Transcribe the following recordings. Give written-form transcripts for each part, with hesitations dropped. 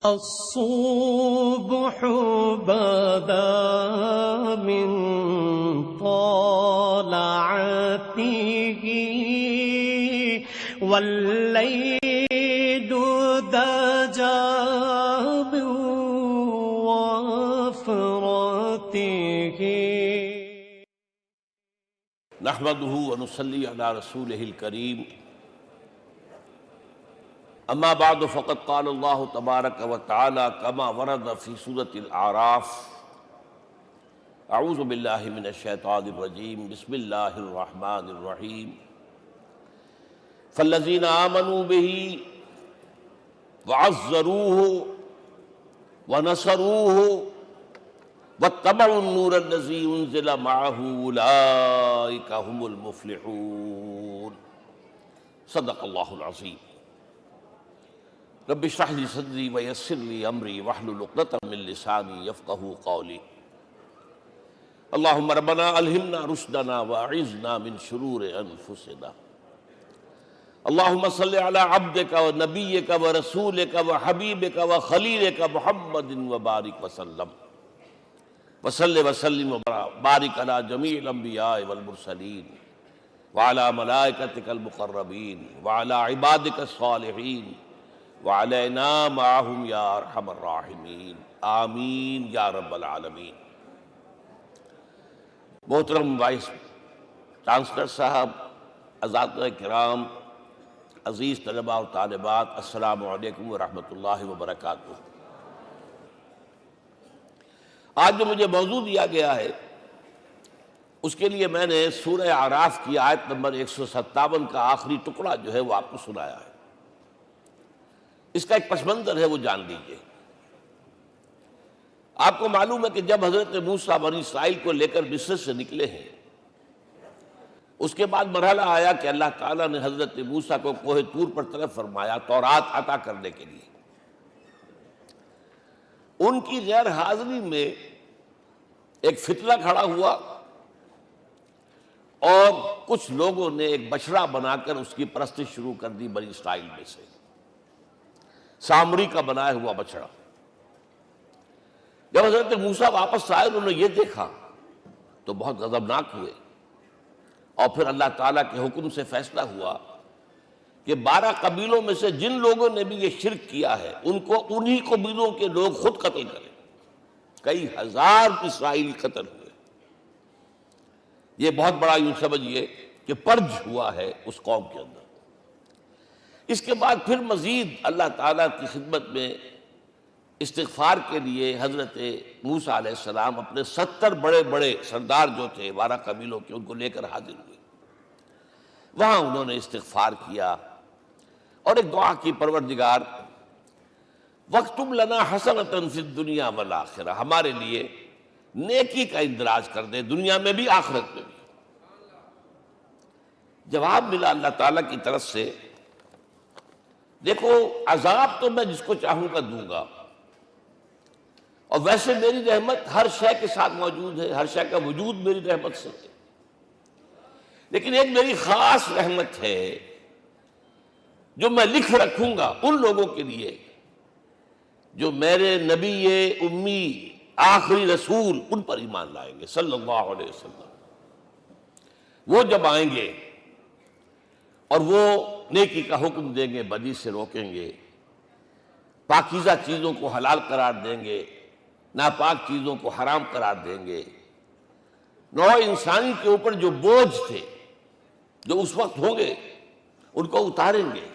الصبح بدا من طلعته والليل دجى من وفرته نحمده ونصلي على رسوله الكريم اما بعد فقد قال الله تبارك وتعالى كما ورد في سورة الأعراف اعوذ بالله من الشيطان الرجيم بسم الله الرحمن الرحيم فالذين آمنوا به وعزروه ونصروه واتبعوا النور الذي انزل معه اولئك هم المفلحون صدق الله العظيم رب اشرح لي صدري ويسر لي امري واحلل عقدة من لساني يفقهوا قولي اللهم ربنا الهمنا رشدنا واعذنا من شرور انفسنا اللهم صل على عبدك ونبيك ورسولك وحبيبك وخليلك محمد وبارك وسلم وصلی وسلم وبارک علی جمیع الانبیاء والمرسلین وعلی ملائکتک المقربین وعلی عبادک الصالحین وعلینا معہم یا ارحم الراحمین آمین یا رب العالمین۔ محترم وائس چانسلر صاحب، اساتذہ کرام، عزیز طلباء و طالبات، السلام علیکم ورحمۃ اللہ وبرکاتہ۔ آج جو مجھے موضوع دیا گیا ہے اس کے لیے میں نے سورہ اعراف کی آیت نمبر 157 کا آخری ٹکڑا جو ہے وہ آپ کو سنایا ہے۔ اس کا ایک پس منظر ہے وہ جان لیجیے۔ آپ کو معلوم ہے کہ جب حضرت موسیٰ بنی اسرائیل کو لے کر مصر سے نکلے ہیں، اس کے بعد مرحلہ آیا کہ اللہ تعالیٰ نے حضرت موسیٰ کو کوہ طور پر طلب فرمایا تورات عطا کرنے کے لیے۔ ان کی غیر حاضری میں ایک فتنہ کھڑا ہوا اور کچھ لوگوں نے ایک بچڑا بنا کر اس کی پرستش شروع کر دی بنی اسرائیل میں سے، سامری کا بنایا ہوا بچڑا۔ جب حضرت موسیٰ واپس آئے انہوں نے یہ دیکھا تو بہت غضبناک ہوئے، اور پھر اللہ تعالیٰ کے حکم سے فیصلہ ہوا کہ 12 قبیلوں میں سے جن لوگوں نے بھی یہ شرک کیا ہے ان کو انہی قبیلوں کے لوگ خود قتل کریں۔ کئی ہزار اسرائیلی قتل ہوئے۔ یہ بہت بڑا یوں سمجھیے کہ پرج ہوا ہے اس قوم کے اندر۔ اس کے بعد پھر مزید اللہ تعالیٰ کی خدمت میں استغفار کے لیے حضرت موسیٰ علیہ السلام اپنے 70 بڑے بڑے سردار جو تھے 12 قبیلوں کے، ان کو لے کر حاضر ہوئے۔ وہاں انہوں نے استغفار کیا اور ایک دعا کی، پروردگار وَاكْتُبْ لَنَا حَسَنَةً فِي الدُّنْيَا وَالْآخِرَةِ، ہمارے لیے نیکی کا اندراج کر دے، دنیا میں بھی آخرت میں بھی۔ جواب ملا اللہ تعالیٰ کی طرف سے، دیکھو عذاب تو میں جس کو چاہوں گا دوں گا، اور ویسے میری رحمت ہر شے کے ساتھ موجود ہے، ہر شے کا وجود میری رحمت سے ہے، لیکن ایک میری خاص رحمت ہے جو میں لکھ رکھوں گا ان لوگوں کے لیے جو میرے نبی امی آخری رسول ان پر ایمان لائیں گے صلی اللہ علیہ وسلم۔ وہ جب آئیں گے اور وہ نیکی کا حکم دیں گے، بدی سے روکیں گے، پاکیزہ چیزوں کو حلال قرار دیں گے، ناپاک چیزوں کو حرام قرار دیں گے، نوع انسانی کے اوپر جو بوجھ تھے جو اس وقت ہوں گے ان کو اتاریں گے۔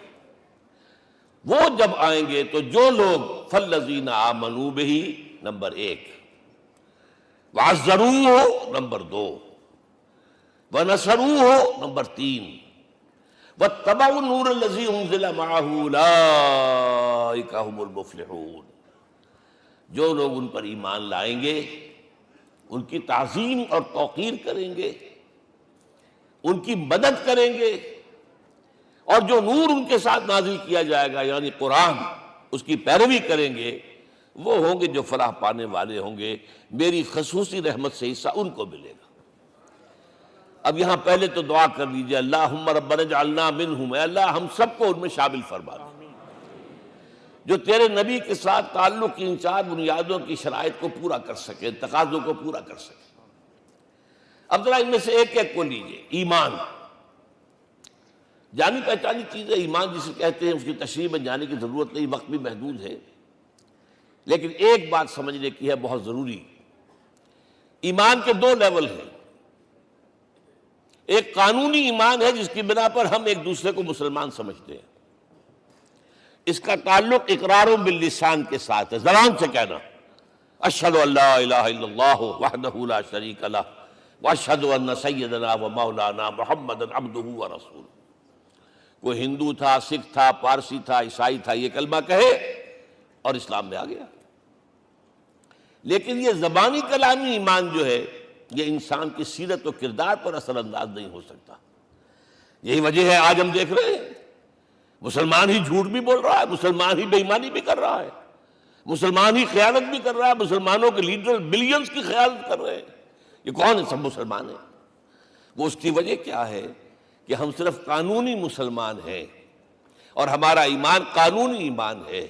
وہ جب آئیں گے تو جو لوگ فَالَّذِينَ آمَنُوا بِهِ نمبر 1، وَعَزَّرُوهُ نمبر 2، وَنَصَرُوهُ نمبر 3، وَاتَّبَعُوا النُّورَ الَّذِي أُنزِلَ مَعَهُ أُولَٰئِكَ هُمُ الْمُفْلِحُونَ۔ جو لوگ ان پر ایمان لائیں گے، ان کی تعظیم اور توقیر کریں گے، ان کی مدد کریں گے، اور جو نور ان کے ساتھ نازل کیا جائے گا یعنی قرآن، اس کی پیروی کریں گے، وہ ہوں گے جو فلاح پانے والے ہوں گے، میری خصوصی رحمت سے حصہ ان کو ملے گا۔ اب یہاں پہلے تو دعا کر لیجئے، اللہم ربنا اجعلنا منہم، اے اللہ ہم سب کو ان میں شامل فرما دے۔ جو تیرے نبی کے ساتھ تعلق کی ان 4 بنیادوں کی شرائط کو پورا کر سکے، تقاضوں کو پورا کر سکے۔ اب ذرا ان میں سے ایک ایک کو لیجئے۔ ایمان، جانی پہچانی چیز ہے ایمان جسے کہتے ہیں، اس کی تشریح میں جانے کی ضرورت نہیں، وقت بھی محدود ہے، لیکن ایک بات سمجھنے کی ہے بہت ضروری۔ ایمان کے 2 لیول ہیں۔ ایک قانونی ایمان ہے جس کی بنا پر ہم ایک دوسرے کو مسلمان سمجھتے ہیں، اس کا تعلق اقرار باللسان کے ساتھ ہے، زبان سے کہنا اشہد ان لا الہ الا اللہ وحدہ لا شریک لہ واشہد ان سیدنا و مولانا محمدا عبدہ ورسولہ۔ کوئی ہندو تھا، سکھ تھا، پارسی تھا، عیسائی تھا، یہ کلمہ کہے اور اسلام میں آ گیا۔ لیکن یہ زبانی کلامی ایمان جو ہے یہ انسان کی سیرت و کردار پر اثر انداز نہیں ہو سکتا۔ یہی وجہ ہے آج ہم دیکھ رہے ہیں مسلمان ہی جھوٹ بھی بول رہا ہے، مسلمان ہی بے ایمانی بھی کر رہا ہے، مسلمان ہی خیانت بھی کر رہا ہے، مسلمانوں کے لیڈر بلینز کی خیانت کر رہے ہیں۔ یہ کون ہے؟ سب مسلمان ہیں۔ وہ اس کی وجہ کیا ہے کہ ہم صرف قانونی مسلمان ہیں اور ہمارا ایمان قانونی ایمان ہے۔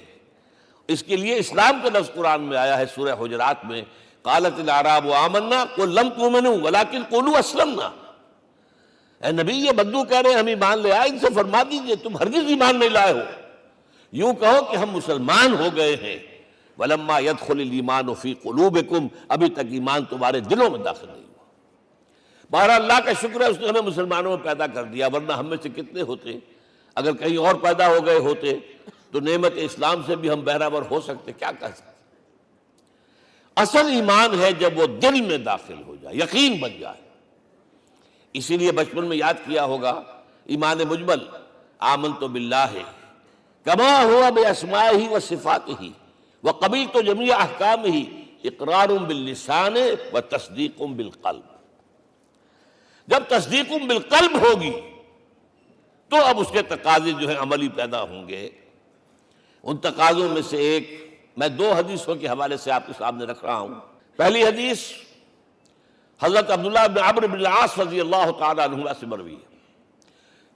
اس کے لیے اسلام کا لفظ قرآن میں آیا ہے سورہ حجرات میں، قالت الاعراب آمنا قل لم تؤمنوا ولکن قولوا اسلمنا۔ اے نبی، یہ بدو کہہ رہے ہیں ہم ایمان لے آئے، ان سے فرما دیجئے تم ہرگز ایمان نہیں لائے ہو، یوں کہو کہ ہم مسلمان ہو گئے ہیں۔ ولما يدخل الايمان في قلوبكم، ابھی تک ایمان تمہارے دلوں میں داخل نہیں ہوا۔ بہرحال اللہ کا شکر ہے اس نے ہمیں مسلمانوں میں پیدا کر دیا، ورنہ ہم میں سے کتنے ہوتے اگر کہیں اور پیدا ہو گئے ہوتے تو نعمت اسلام سے بھی ہم بہرہور ہو سکتے، کیا کہہ سکتے۔ اصل ایمان ہے جب وہ دل میں داخل ہو جائے، یقین بن جائے۔ اسی لیے بچپن میں یاد کیا ہوگا ایمان مجمل، آمنت باللہ کما ہوا باسمائہ وصفاتہ وقبلت جمیع احکامہ اقرار باللسان وتصدیق بالقلب۔ جب تصدیق بالقلب ہوگی تو اب اس کے تقاضے جو ہیں عملی پیدا ہوں گے۔ ان تقاضوں میں سے ایک میں 2 حدیثوں کے حوالے سے آپ کے سامنے رکھ رہا ہوں۔ پہلی حدیث حضرت عبداللہ بن عمرو بن العاص رضی اللہ تعالی عنہ سے مروی ہے،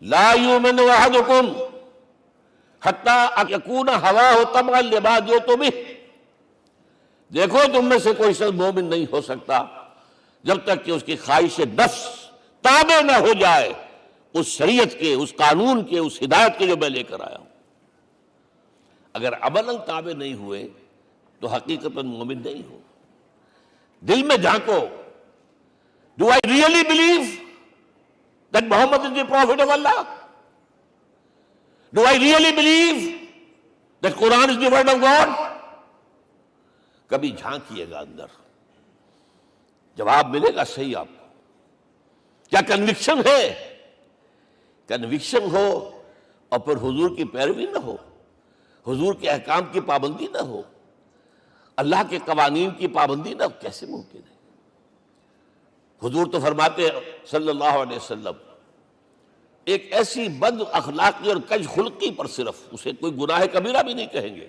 لا یؤمن احدکم حتی یکون ہواہ تبعا لما جئت بہ۔ دیکھو تم میں سے کوئی شخص مومن نہیں ہو سکتا جب تک کہ اس کی خواہش نفس تابع نہ ہو جائے اس شریعت کے، اس قانون کے، اس ہدایت کے جو میں لے کر آیا ہوں۔ اگر عملاً تابع نہیں ہوئے تو حقیقتاً مومن نہیں ہو۔ دل میں جھانکو، Do I really believe that Muhammad is the prophet of Allah? Do I really believe that Quran is the word of God? کبھی جھانکیے گا اندر، جواب ملے گا صحیح آپ کو۔ کیا کنوکشن ہے؟ کنوکشن ہو اور پھر حضور کی پیروی نہ ہو، حضور کے احکام کی پابندی نہ ہو، اللہ کے قوانین کی پابندی نہ ہو، کیسے ممکن ہے؟ حضور تو فرماتے ہیں صلی اللہ علیہ وسلم ایک ایسی بد اخلاقی اور کج خلقی پر صرف اسے کوئی گناہ کبیرہ بھی نہیں کہیں گے۔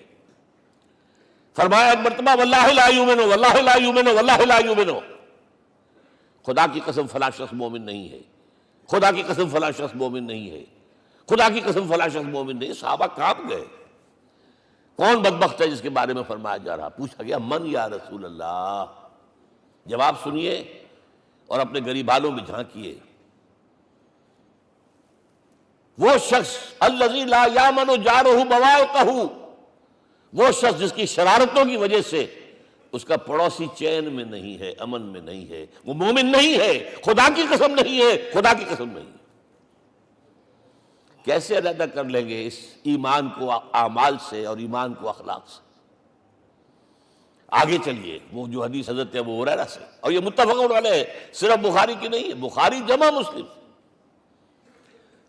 فرمایا ایک مرتبہ واللہ لا یؤمن، واللہ لا یؤمن، واللہ لا یؤمن، خدا کی قسم فلاں شخص مومن نہیں ہے، خدا کی قسم فلاں شخص مومن نہیں ہے، خدا کی قسم فلاں شخص مومن نہیں۔ صحابہ کانپ گئے، کون بدبخت ہے جس کے بارے میں فرمایا جا رہا؟ پوچھا گیا من یا رسول اللہ؟ جواب سنیے اور اپنے غریب حالوں میں جھانکیے۔ وہ شخص الذی لا یامن جارہ بوائقہ، وہ شخص جس کی شرارتوں کی وجہ سے اس کا پڑوسی چین میں نہیں ہے، امن میں نہیں ہے، وہ مومن نہیں ہے، خدا کی قسم نہیں ہے، خدا کی قسم نہیں ہے۔ کیسے علیحدہ کر لیں گے اس ایمان کو اعمال سے اور ایمان کو اخلاق سے؟ آگے چلیے، وہ جو حدیث حضرت ابو ہریرہ سے، اور یہ متفق علیہ ہے، صرف بخاری کی نہیں ہے، بخاری جمع مسلم۔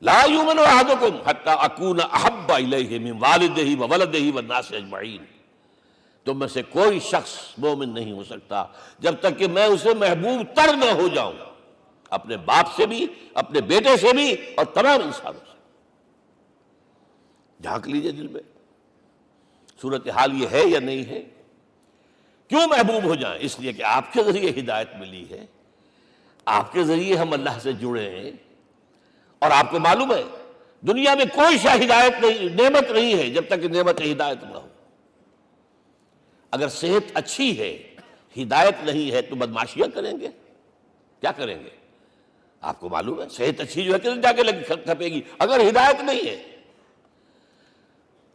لا یؤمن احدکم حتی اکون احب الیہ من والدہ وولدہ والناس اجمعین۔ تم میں سے کوئی شخص مومن نہیں ہو سکتا جب تک کہ میں اسے محبوب تر نہ ہو جاؤں، اپنے باپ سے بھی، اپنے بیٹے سے بھی، اور تمام انسانوں سے۔ جھانک لیجئے دل میں، صورتحال یہ ہے یا نہیں ہے؟ کیوں محبوب ہو جائیں؟ اس لیے کہ آپ کے ذریعے ہدایت ملی ہے، آپ کے ذریعے ہم اللہ سے جڑے ہیں، اور آپ کو معلوم ہے دنیا میں کوئی شاہ ہدایت نہیں، نعمت نہیں ہے جب تک کہ نعمت ہدایت نہ ہو۔ اگر صحت اچھی ہے، ہدایت نہیں ہے، تو بدماشیاں کریں گے، کیا کریں گے؟ آپ کو معلوم ہے صحت اچھی جو ہے کدھر جا کے کھپے گی اگر ہدایت نہیں ہے۔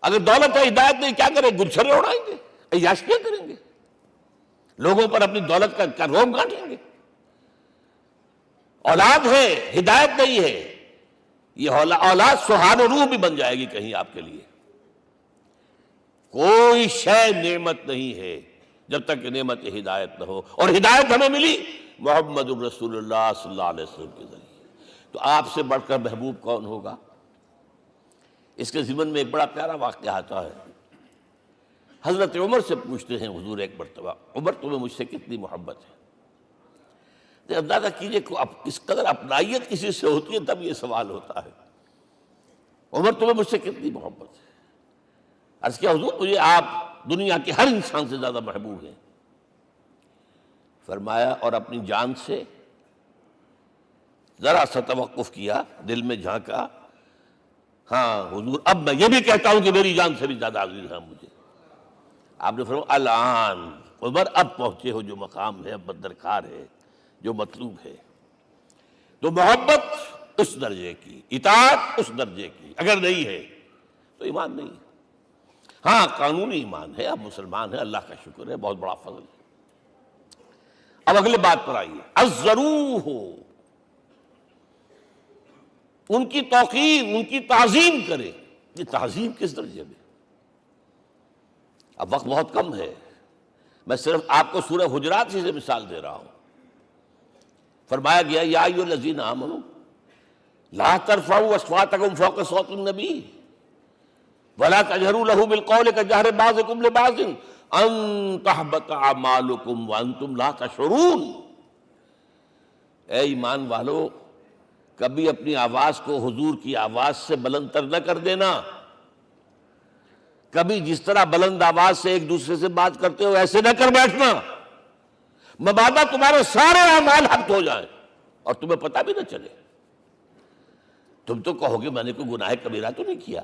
اگر دولت ہے، ہدایت نہیں، کیا کریں؟ گلچھرے اڑائیں گے، عیاشیاں کریں گے، لوگوں پر اپنی دولت کا روب گانٹیں گے۔ اولاد ہے، ہدایت نہیں ہے، یہ اولاد سہان روح بھی بن جائے گی کہیں آپ کے لیے۔ کوئی شے نعمت نہیں ہے جب تک کہ نعمت ہدایت نہ ہو، اور ہدایت ہمیں ملی محمد الرسول اللہ صلی اللہ علیہ وسلم کے ذریعے۔ تو آپ سے بڑھ کر محبوب کون ہوگا؟ اس کے ضمن میں ایک بڑا پیارا واقعہ آتا ہے۔ حضرت عمر سے پوچھتے ہیں حضور ایک مرتبہ، عمر تمہیں مجھ سے کتنی محبت ہے؟ اندازہ کیجئے اس قدر اپنائیت کسی سے ہوتی ہے تب یہ سوال ہوتا ہے، عمر تمہیں مجھ سے کتنی محبت ہے؟ عرض کیا حضور مجھے آپ دنیا کے ہر انسان سے زیادہ محبوب ہیں۔ فرمایا اور اپنی جان سے؟ ذرا سا توقف کیا، دل میں جھانکا، ہاں حضور اب میں یہ بھی کہتا ہوں کہ میری جان سے بھی زیادہ عزیز ہے مجھے۔ آپ نے فرمایا الان عمر اب پہنچے ہو جو مقام ہے، اب درکار ہے، جو مطلوب ہے۔ تو محبت اس درجے کی، اطاعت اس درجے کی اگر نہیں ہے تو ایمان نہیں ہے۔ ہاں قانونی ایمان ہے، اب مسلمان ہے، اللہ کا شکر ہے، بہت بڑا فضل ہے۔ اب اگلے بات پر آئیے، الضروح، ان کی توقیر، ان کی تعظیم کرے۔ یہ تعظیم کس درجے میں؟ اب وقت بہت کم ہے، میں صرف آپ کو سورہ حجرات سے مثال دے رہا ہوں۔ فرمایا گیا یا ایھا الذین آمنوا لا ترفعوا اصواتکم فوق صوت النبی ولا تجہروا لہ بالقول کجہر بعضکم لبعض ان تحبط اعمالکم وانتم لا تشعرون۔ اے ایمان والو، کبھی اپنی آواز کو حضور کی آواز سے بلند تر نہ کر دینا۔ کبھی جس طرح بلند آواز سے ایک دوسرے سے بات کرتے ہو ایسے نہ کر بیٹھنا، مبادا تمہارے سارے اعمال حق ہو جائیں اور تمہیں پتہ بھی نہ چلے۔ تم تو کہو گے میں نے کوئی گناہ کبیرہ تو نہیں کیا،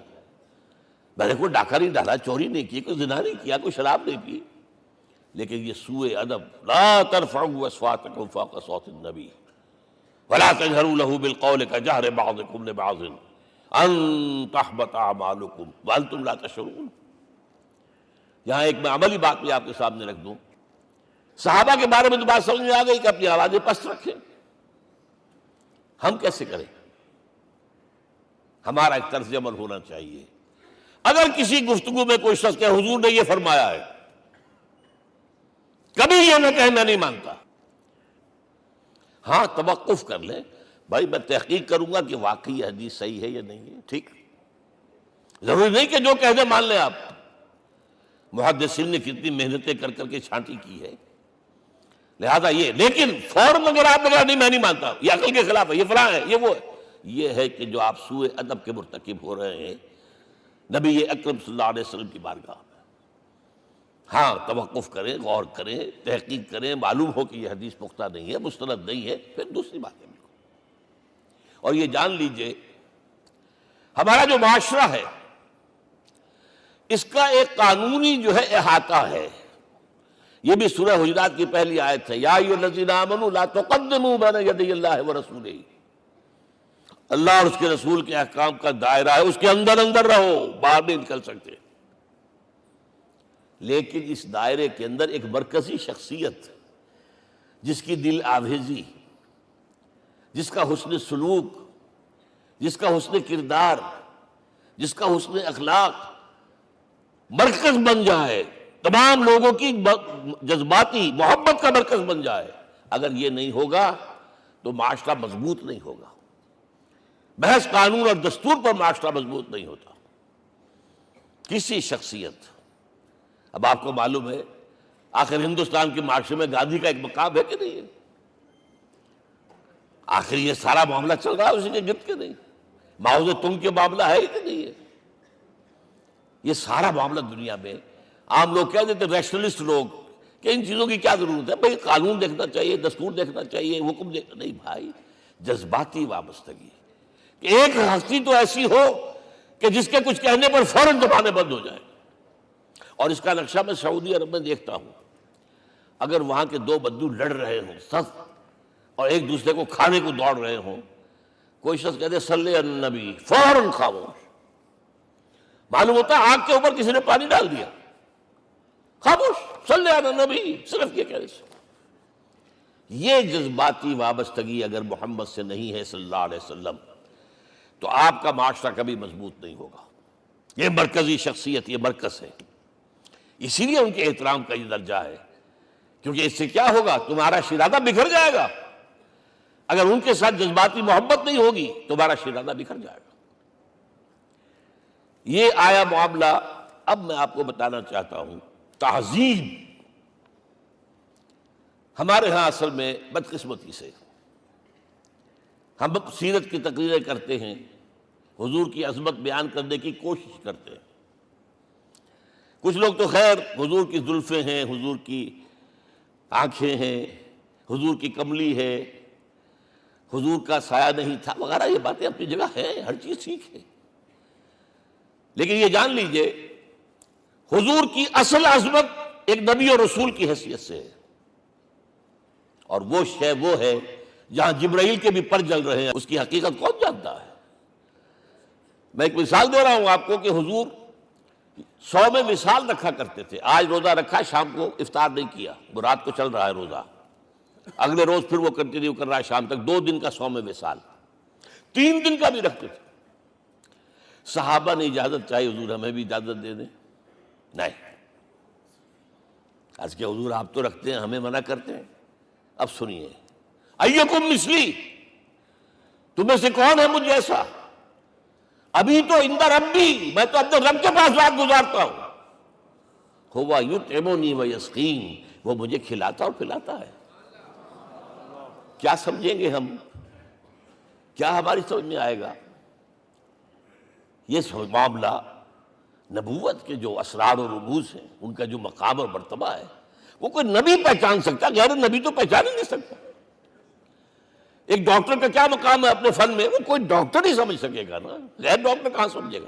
میں نے کوئی ڈاکہ نہیں ڈالا، چوری نہیں کی، کوئی زنا نہیں کیا، کوئی شراب نہیں پی، لیکن یہ سوء ادب لا ترفعوا اصواتکم فوق صوت النبی ولا تجہروا لہ بالقول کجہر بعضکم لبعض ان تحبط اعمالکم وانتم لا تشعرون۔ یہاں ایک میں عملی بات بھی آپ کے سامنے رکھ دوں، صحابہ کے بارے میں تو بات سمجھ میں آ گئی کہ اپنی آوازیں پست رکھیں۔ ہم کیسے کریں؟ ہمارا ایک طرز عمل ہونا چاہیے۔ اگر کسی گفتگو میں کوئی شخص کہ حضور نے یہ فرمایا ہے، کبھی یہ نہ کہے میں نہیں مانتا، ہاں توقف کر لیں، بھائی میں تحقیق کروں گا کہ واقعی یہ حدیث صحیح ہے یا نہیں ہے، ٹھیک، ضروری نہیں کہ جو کہہ دے مان لیں آپ۔ محدثین نے کتنی محنتیں کر کر کے چھانٹی کی ہے، لہذا یہ، لیکن فوراً اگر آپ لگا نہیں میں نہیں مانتا، یہ عقل کے خلاف ہے، یہ فلاں ہے، یہ وہ ہے، یہ ہے کہ جو آپ سوء ادب کے مرتکب ہو رہے ہیں نبی اکرم صلی اللہ علیہ وسلم کی بارگاہ میں۔ ہاں توقف کریں، غور کریں، تحقیق کریں، معلوم ہو کہ یہ حدیث پختہ نہیں ہے، مستند نہیں ہے، پھر دوسری بات ہے۔ اور یہ جان لیجئے ہمارا جو معاشرہ ہے اس کا ایک قانونی جو ہے احاطہ ہے۔ یہ بھی سورہ حجرات کی پہلی آیت ہے، یا ایھا الذین آمنوا لا تقدموا بین یدی اللہ ورسولہ۔ اللہ اور اس کے رسول کے احکام کا دائرہ ہے، اس کے اندر اندر رہو، باہر نہیں نکل سکتے۔ لیکن اس دائرے کے اندر ایک مرکزی شخصیت جس کی دل آویزی، جس کا حسن سلوک، جس کا حسن کردار، جس کا حسن اخلاق مرکز بن جائے، تمام لوگوں کی جذباتی محبت کا مرکز بن جائے، اگر یہ نہیں ہوگا تو معاشرہ مضبوط نہیں ہوگا۔ محض قانون اور دستور پر معاشرہ مضبوط نہیں ہوتا۔ کسی شخصیت، اب آپ کو معلوم ہے آخر ہندوستان کے معاشرے میں گاندھی کا ایک مقام ہے کہ نہیں ہے؟ آخر یہ سارا معاملہ چل رہا ہے اسی کے گرد کے نہیں؟ ماؤ زے تنگ کے معاملہ ہے کہ نہیں ہے؟ یہ سارا معاملہ دنیا میں عام لوگ کہہ دیتے، ریشنلسٹ لوگ، کہ ان چیزوں کی کیا ضرورت ہے، بھائی قانون دیکھنا چاہیے، دستور دیکھنا چاہیے، حکم دیکھنا نہیں بھائی، جذباتی وابستگی کہ ایک ہستی تو ایسی ہو کہ جس کے کچھ کہنے پر فوراً زبانیں بند ہو جائیں، اور اس کا نقشہ میں سعودی عرب میں دیکھتا ہوں، اگر وہاں کے دو بدو لڑ رہے ہوں صف اور ایک دوسرے کو کھانے کو دوڑ رہے ہوں، کوئی شخص کہتے صلی علی النبی، فوراً خاموش، معلوم ہوتا ہے آگ کے اوپر کسی نے پانی ڈال دیا، خاموش، صلی علی النبی، صرف یہ کہنے سے۔ یہ جذباتی وابستگی اگر محمد سے نہیں ہے صلی اللہ علیہ وسلم تو آپ کا معاشرہ کبھی مضبوط نہیں ہوگا۔ یہ مرکزی شخصیت، یہ مرکز ہے، اسی لیے ان کے احترام کا یہ درجہ ہے، کیونکہ اس سے کیا ہوگا، تمہارا شیرازہ بکھر جائے گا۔ اگر ان کے ساتھ جذباتی محبت نہیں ہوگی تمہارا شیرازہ بکھر جائے گا۔ یہ آیا معاملہ۔ اب میں آپ کو بتانا چاہتا ہوں تہذیب ہمارے ہاں اصل میں بدقسمتی سے ہم سیرت کی تقریریں کرتے ہیں، حضور کی عظمت بیان کرنے کی کوشش کرتے ہیں، کچھ لوگ تو خیر حضور کی زلفیں ہیں، حضور کی آنکھیں ہیں، حضور کی کملی ہے، حضور کا سایہ نہیں تھا وغیرہ، یہ باتیں اپنی جگہ ہیں، ہر چیز ٹھیک ہے، لیکن یہ جان لیجئے حضور کی اصل عظمت ایک نبی اور رسول کی حیثیت سے ہے، اور وہ شے وہ ہے جہاں جبرائیل کے بھی پر جل رہے ہیں، اس کی حقیقت کون جانتا ہے؟ میں ایک مثال دے رہا ہوں آپ کو کہ حضور 100 میں وصال رکھا کرتے تھے، آج روزہ رکھا، شام کو افطار نہیں کیا، وہ رات کو چل رہا ہے روزہ، اگلے روز پھر وہ کنٹینیو کر رہا ہے شام تک، 2 دن کا 100 میں وصال، 3 دن کا بھی رکھتے تھے۔ صحابہ نے اجازت چاہی، حضور ہمیں بھی اجازت دے دیں، نہیں، آج کے حضور آپ تو رکھتے ہیں، ہمیں منع کرتے ہیں۔ اب سنیے، ایکم مثلی، تمہیں سے کون ہے مجھ جیسا؟ ابھی تو عند ربی، میں تو اپنے رب کے پاس رات گزارتا ہوں، ہوا یطعمنی ویسقین، وہ مجھے کھلاتا اور پلاتا ہے۔ کیا سمجھیں گے ہم؟ کیا ہماری سمجھ میں آئے گا؟ یہ معاملہ نبوت کے جو اسرار و رموز ہیں، ان کا جو مقام اور مرتبہ ہے، وہ کوئی نبی پہچان سکتا، غیر نبی تو پہچان ہی نہیں سکتا۔ ایک ڈاکٹر کا کیا مقام ہے اپنے فن میں، وہ کوئی ڈاکٹر ہی سمجھ سکے گا نا، غیر ڈاکٹر کہاں سمجھے گا؟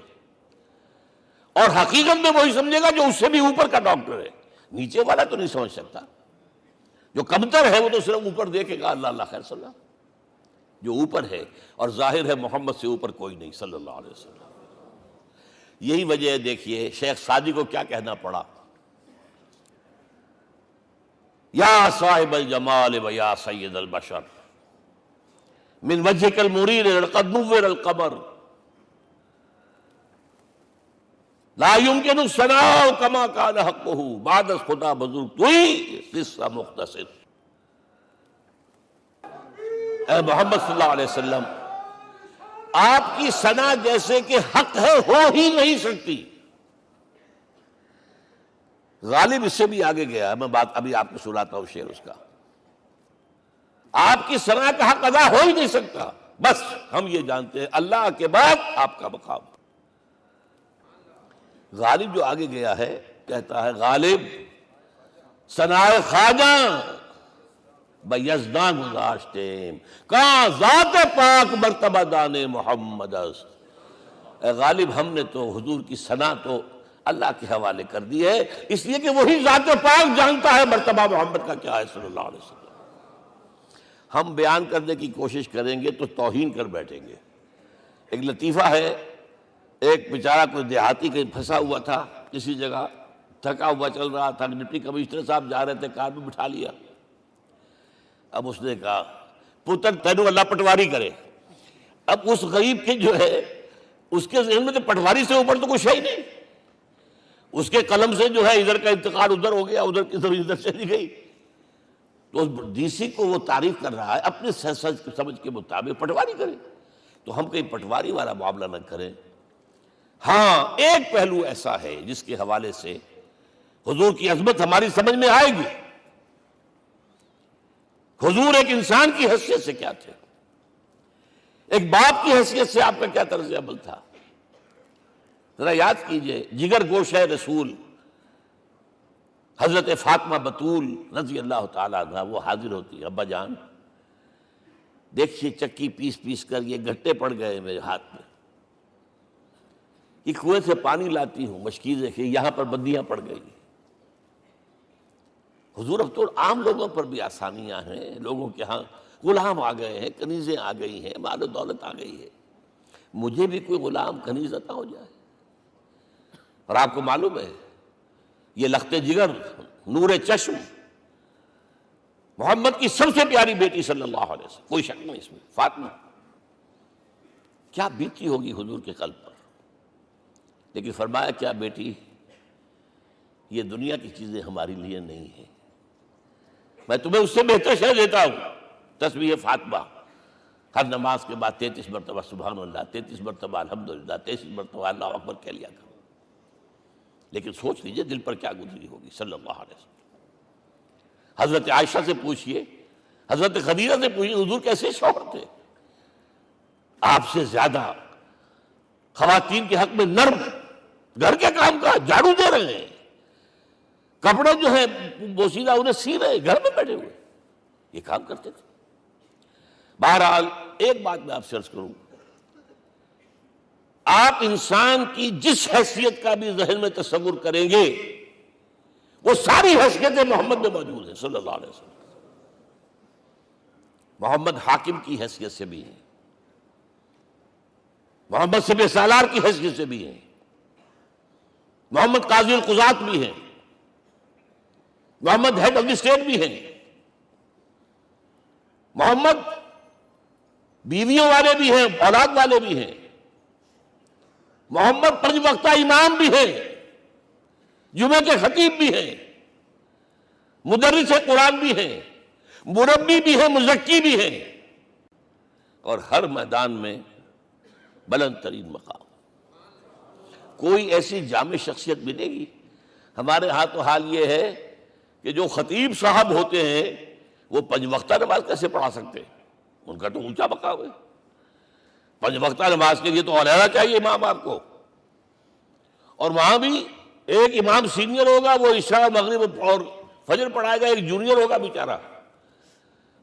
اور حقیقت میں وہی سمجھے گا جو اس سے بھی اوپر کا ڈاکٹر ہے، نیچے والا تو نہیں سمجھ سکتا۔ جو کمتر ہے وہ تو صرف اوپر دیکھے گا، اللہ اللہ خیر صلی اللہ، جو اوپر ہے اور ظاہر ہے محمد سے اوپر کوئی نہیں صلی اللہ علیہ وسلم۔ یہی وجہ ہے، دیکھیے شیخ سعدی کو کیا کہنا پڑا، یا صاحب الجمال و یا سید البشر من وجهك المرير لقد نور القمر لا يمكن الثناء كما كان حقه بعد از خدا بزرگ توئی قصہ مختصر۔ اے محمد صلی اللہ علیہ وسلم، آپ کی ثنا جیسے کہ حق ہے ہو ہی نہیں سکتی۔ غالب اس سے بھی آگے گیا ہے، میں بات ابھی آپ کو سناتا ہوں شعر اس کا۔ آپ کی ثنا کا حق ادا ہو ہی نہیں سکتا، بس ہم یہ جانتے ہیں اللہ کے بعد آپ کا مقام۔ غالب جو آگے گیا ہے کہتا ہے، غالب ثنائے خواجہ بیزداں گزاشتیم، کہاں ذات پاک مرتبہ دان محمد است۔ اے غالب، ہم نے تو حضور کی ثنا تو اللہ کے حوالے کر دی ہے، اس لیے کہ وہی ذات پاک جانتا ہے مرتبہ محمد کا کیا ہے صلی اللہ علیہ وسلم۔ ہم بیان کرنے کی کوشش کریں گے تو توہین کر بیٹھیں گے۔ ایک لطیفہ ہے، ایک بیچارہ کوئی دیہاتی کہیں پھنسا ہوا تھا کسی جگہ، تھکا ہوا چل رہا تھا، ڈپٹی کمشنر صاحب جا رہے تھے، کار میں بٹھا لیا۔ اب اس نے کہا، پتر تینوں اللہ پٹواری کرے۔ اب اس غریب کے جو ہے اس کے ذہن میں تو پٹواری سے اوپر تو کچھ ہے ہی نہیں، اس کے قلم سے جو ہے ادھر کا انتقال ادھر ہو گیا، ادھر کی ضرور ادھر چلی گئی۔ تو ڈی سی کو وہ تعریف کر رہا ہے اپنے سمجھ کے مطابق، پٹواری کرے تو ہم کہیں پٹواری والا معاملہ نہ کریں۔ ہاں، ایک پہلو ایسا ہے جس کے حوالے سے حضور کی عظمت ہماری سمجھ میں آئے گی۔ حضور ایک انسان کی حیثیت سے کیا تھے، ایک باپ کی حیثیت سے آپ کا کیا طرز عمل تھا، ذرا یاد کیجئے۔ جگر گوشہ رسول حضرت فاطمہ بطول رضی اللہ تعالیٰ عنہ وہ حاضر ہوتی ہے، ابا جان دیکھیے چکی پیس پیس کر یہ گھٹے پڑ گئے میرے ہاتھ میں، کہ کنویں سے پانی لاتی ہوں، مشکیزیں کہ یہاں پر بندیاں پڑ گئی۔ حضور اب تو عام لوگوں پر بھی آسانیاں ہیں، لوگوں کے ہاں غلام آ گئے ہیں، کنیزیں آ گئی ہیں، مال و دولت آ گئی ہے، مجھے بھی کوئی غلام کنیز عطا ہو جائے۔ اور آپ کو معلوم ہے یہ لخت جگر، نور چشم، محمد کی سب سے پیاری بیٹی صلی اللہ علیہ وسلم، کوئی شک نہیں اس میں، فاطمہ، کیا بیتی ہوگی حضور کے قلب پر۔ لیکن فرمایا کیا بیٹی، یہ دنیا کی چیزیں ہمارے لیے نہیں ہیں، میں تمہیں اس سے بہتر شے دیتا ہوں، تسبیح فاطمہ، ہر نماز کے بعد 33 مرتبہ سبحان اللہ، 33 مرتبہ الحمدللہ، 33 مرتبہ اللہ اکبر کہہ لیا کرو۔ لیکن سوچ لیجئے دل پر کیا گزری ہوگی صلی اللہ علیہ وسلم۔ حضرت عائشہ سے پوچھئے، حضرت خدیجہ سے پوچھئے، حضور کیسے شوہر تھے؟ آپ سے زیادہ خواتین کے حق میں نرم، گھر کے کام کا جھاڑو دے رہے ہیں، کپڑے جو ہیں بوسیدہ انہیں سی رہے، گھر میں بیٹھے ہوئے، یہ کام کرتے تھے۔ بہرحال ایک بات میں آپ سے عرض کروں، آپ انسان کی جس حیثیت کا بھی ذہن میں تصور کریں گے وہ ساری حیثیتیں محمد میں موجود ہیں صلی اللہ علیہ وسلم۔ محمد حاکم کی حیثیت سے بھی ہیں، محمد سپہ سالار کی حیثیت سے بھی ہیں، محمد قاضی القضات بھی ہیں، محمد ہیڈ آف دی اسٹیٹ بھی ہیں، محمد بیویوں والے بھی ہیں، اولاد والے بھی ہیں، محمد 5 وقتہ امام بھی ہیں، جمعہ کے خطیب بھی ہیں، مدرس قرآن بھی ہیں، مربی بھی ہیں، مزکی بھی ہیں، اور ہر میدان میں بلند ترین مقام۔ کوئی ایسی جامع شخصیت ملے گی؟ ہمارے ہاں تو حال یہ ہے کہ جو خطیب صاحب ہوتے ہیں وہ 5 وقتہ نماز کیسے پڑھا سکتے ہیں؟ ان کا تو اونچا مقام ہے، 5 وقتہ نماز کے لیے تو علیحدہ چاہیے امام آپ کو، اور وہاں بھی ایک امام سینئر ہوگا وہ عشاء مغرب اور فجر پڑھائے گا، ایک جونیئر ہوگا بیچارہ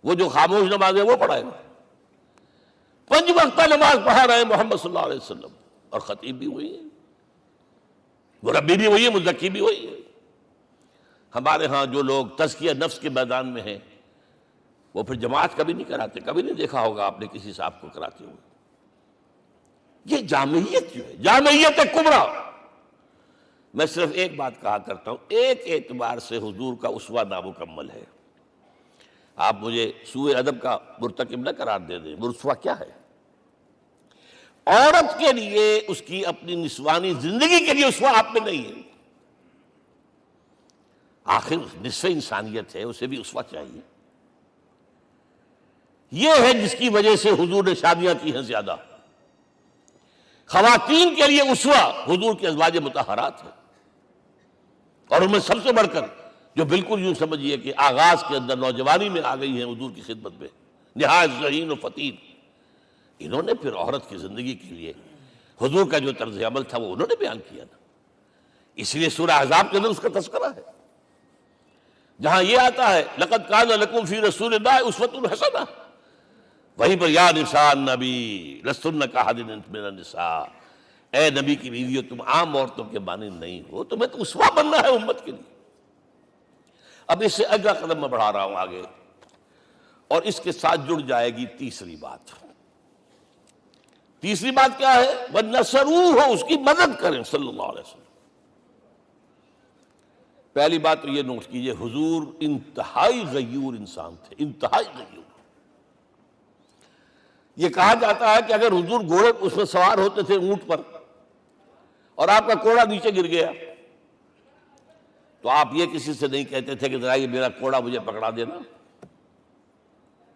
وہ جو خاموش نماز ہے وہ پڑھائے گا۔ 5 وقتہ نماز پڑھا رہے ہیں محمد صلی اللہ علیہ وسلم، اور خطیب بھی وہی ہے، مربی بھی وہی ہے، مزکی بھی وہی ہے۔ ہمارے ہاں جو لوگ تزکیہ نفس کے میدان میں ہیں وہ پھر جماعت کبھی نہیں کراتے، کبھی نہیں دیکھا ہوگا آپ نے کسی صاحب کو کراتے ہوئے۔ یہ جامعیت جو ہے، جامعیت کبریٰ، میں صرف ایک بات کہا کرتا ہوں، ایک اعتبار سے حضور کا اسوہ نامکمل ہے۔ آپ مجھے سوء ادب کا مرتکب نہ قرار دے دیں، اسوہ کیا ہے؟ عورت کے لیے اس کی اپنی نسوانی زندگی کے لیے اسوہ آپ میں نہیں ہے، آخر نصف انسانیت ہے، اسے بھی اسوہ چاہیے۔ یہ ہے جس کی وجہ سے حضور نے شادیاں کی ہیں زیادہ۔ خواتین کے لیے اسوہ حضور کے ازواج مطہرات ہیں، اور ان میں سب سے بڑھ کر جو بالکل یوں سمجھیے کہ آغاز کے اندر نوجوانی میں آ گئی ہیں حضور کی خدمت میں، نہایت ذہین و فطین، انہوں نے پھر عورت کی زندگی کے لیے حضور کا جو طرز عمل تھا وہ انہوں نے بیان کیا نا۔ اس لیے سورہ احزاب کے اندر اس کا تذکرہ ہے، جہاں یہ آتا ہے لقد کان لکم فی رسول اللہ اسوۃ حسنہ، وہیں پر یا نساء النبی لستن کاحد من النساء، اے نبی کی بیویوں تم عام عورتوں کے مانند نہیں ہو، تمہیں تو اسوہ بننا ہے امت کے لیے۔ اب اس سے اگلا قدم میں بڑھا رہا ہوں آگے، اور اس کے ساتھ جڑ جائے گی تیسری بات۔ تیسری بات کیا ہے؟ وَنَصَرُوهُ، اس کی مدد کریں صلی اللہ علیہ وسلم۔ پہلی بات تو یہ نوٹ کیجئے، حضور انتہائی غیور انسان تھے، انتہائی غیور۔ یہ کہا جاتا ہے کہ اگر حضور گھوڑے اس میں سوار ہوتے تھے اونٹ پر اور آپ کا کوڑا نیچے گر گیا تو آپ یہ کسی سے نہیں کہتے تھے کہ ذرا یہ میرا کوڑا مجھے پکڑا دینا،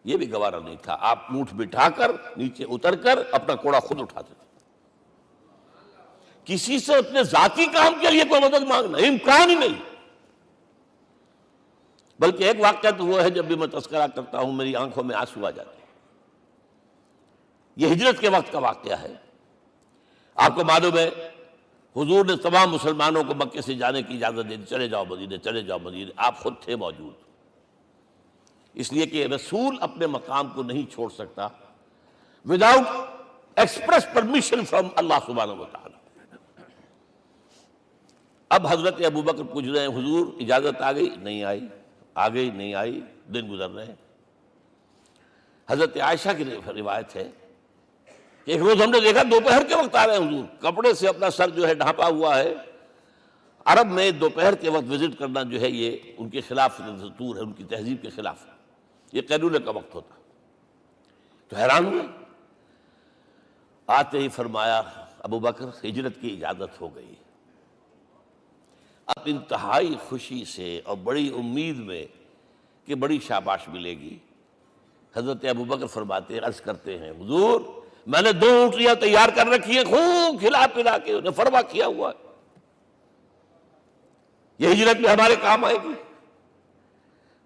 یہ بھی گوارا نہیں تھا، آپ اونٹ بٹھا کر نیچے اتر کر اپنا کوڑا خود اٹھاتے تھے۔ کسی سے اپنے ذاتی کام کے لیے کوئی مدد مانگنا امکان ہی نہیں۔ بلکہ ایک واقعہ تو وہ ہے جب بھی میں تذکرہ کرتا ہوں میری آنکھوں میں آنسو آ جاتے ہیں، یہ ہجرت کے وقت کا واقعہ ہے۔ آپ کو معلوم ہے حضور نے تمام مسلمانوں کو مکے سے جانے کی اجازت دے دی، چلے جاؤ مدینے، چلے جاؤ مدینے، آپ خود تھے موجود، اس لیے کہ رسول اپنے مقام کو نہیں چھوڑ سکتا وداؤٹ ایکسپریس پرمیشن فرام اللہ سبحانہ وتعالی۔ اب حضرت ابوبکر پوچھ رہے ہیں حضور اجازت آ گئی؟ نہیں آئی. آ گئی نہیں آئی، دن گزر رہے ہیں. حضرت عائشہ کی روایت ہے کہ ایک روز ہم نے دیکھا دوپہر کے وقت آ رہے ہیں حضور، کپڑے سے اپنا سر جو ہے ڈھانپا ہوا ہے. عرب میں دوپہر کے وقت وزٹ کرنا جو ہے یہ ان کے خلاف دستور ہے، ان کی تہذیب کے خلاف ہے. یہ قیلولے کا وقت ہوتا. تو حیران ہوئے. آتے ہی فرمایا ابوبکر ہجرت کی اجازت ہو گئی. اب انتہائی خوشی سے اور بڑی امید میں کہ بڑی شاباش ملے گی، حضرت ابوبکر فرماتے ہیں، عرض کرتے ہیں حضور میں نے 2 اونٹیاں تیار کر رکھی ہیں، خوب کھلا پلا کے انہیں فرما کیا ہوا ہے، یہ ہجرت میں ہمارے کام آئے گی.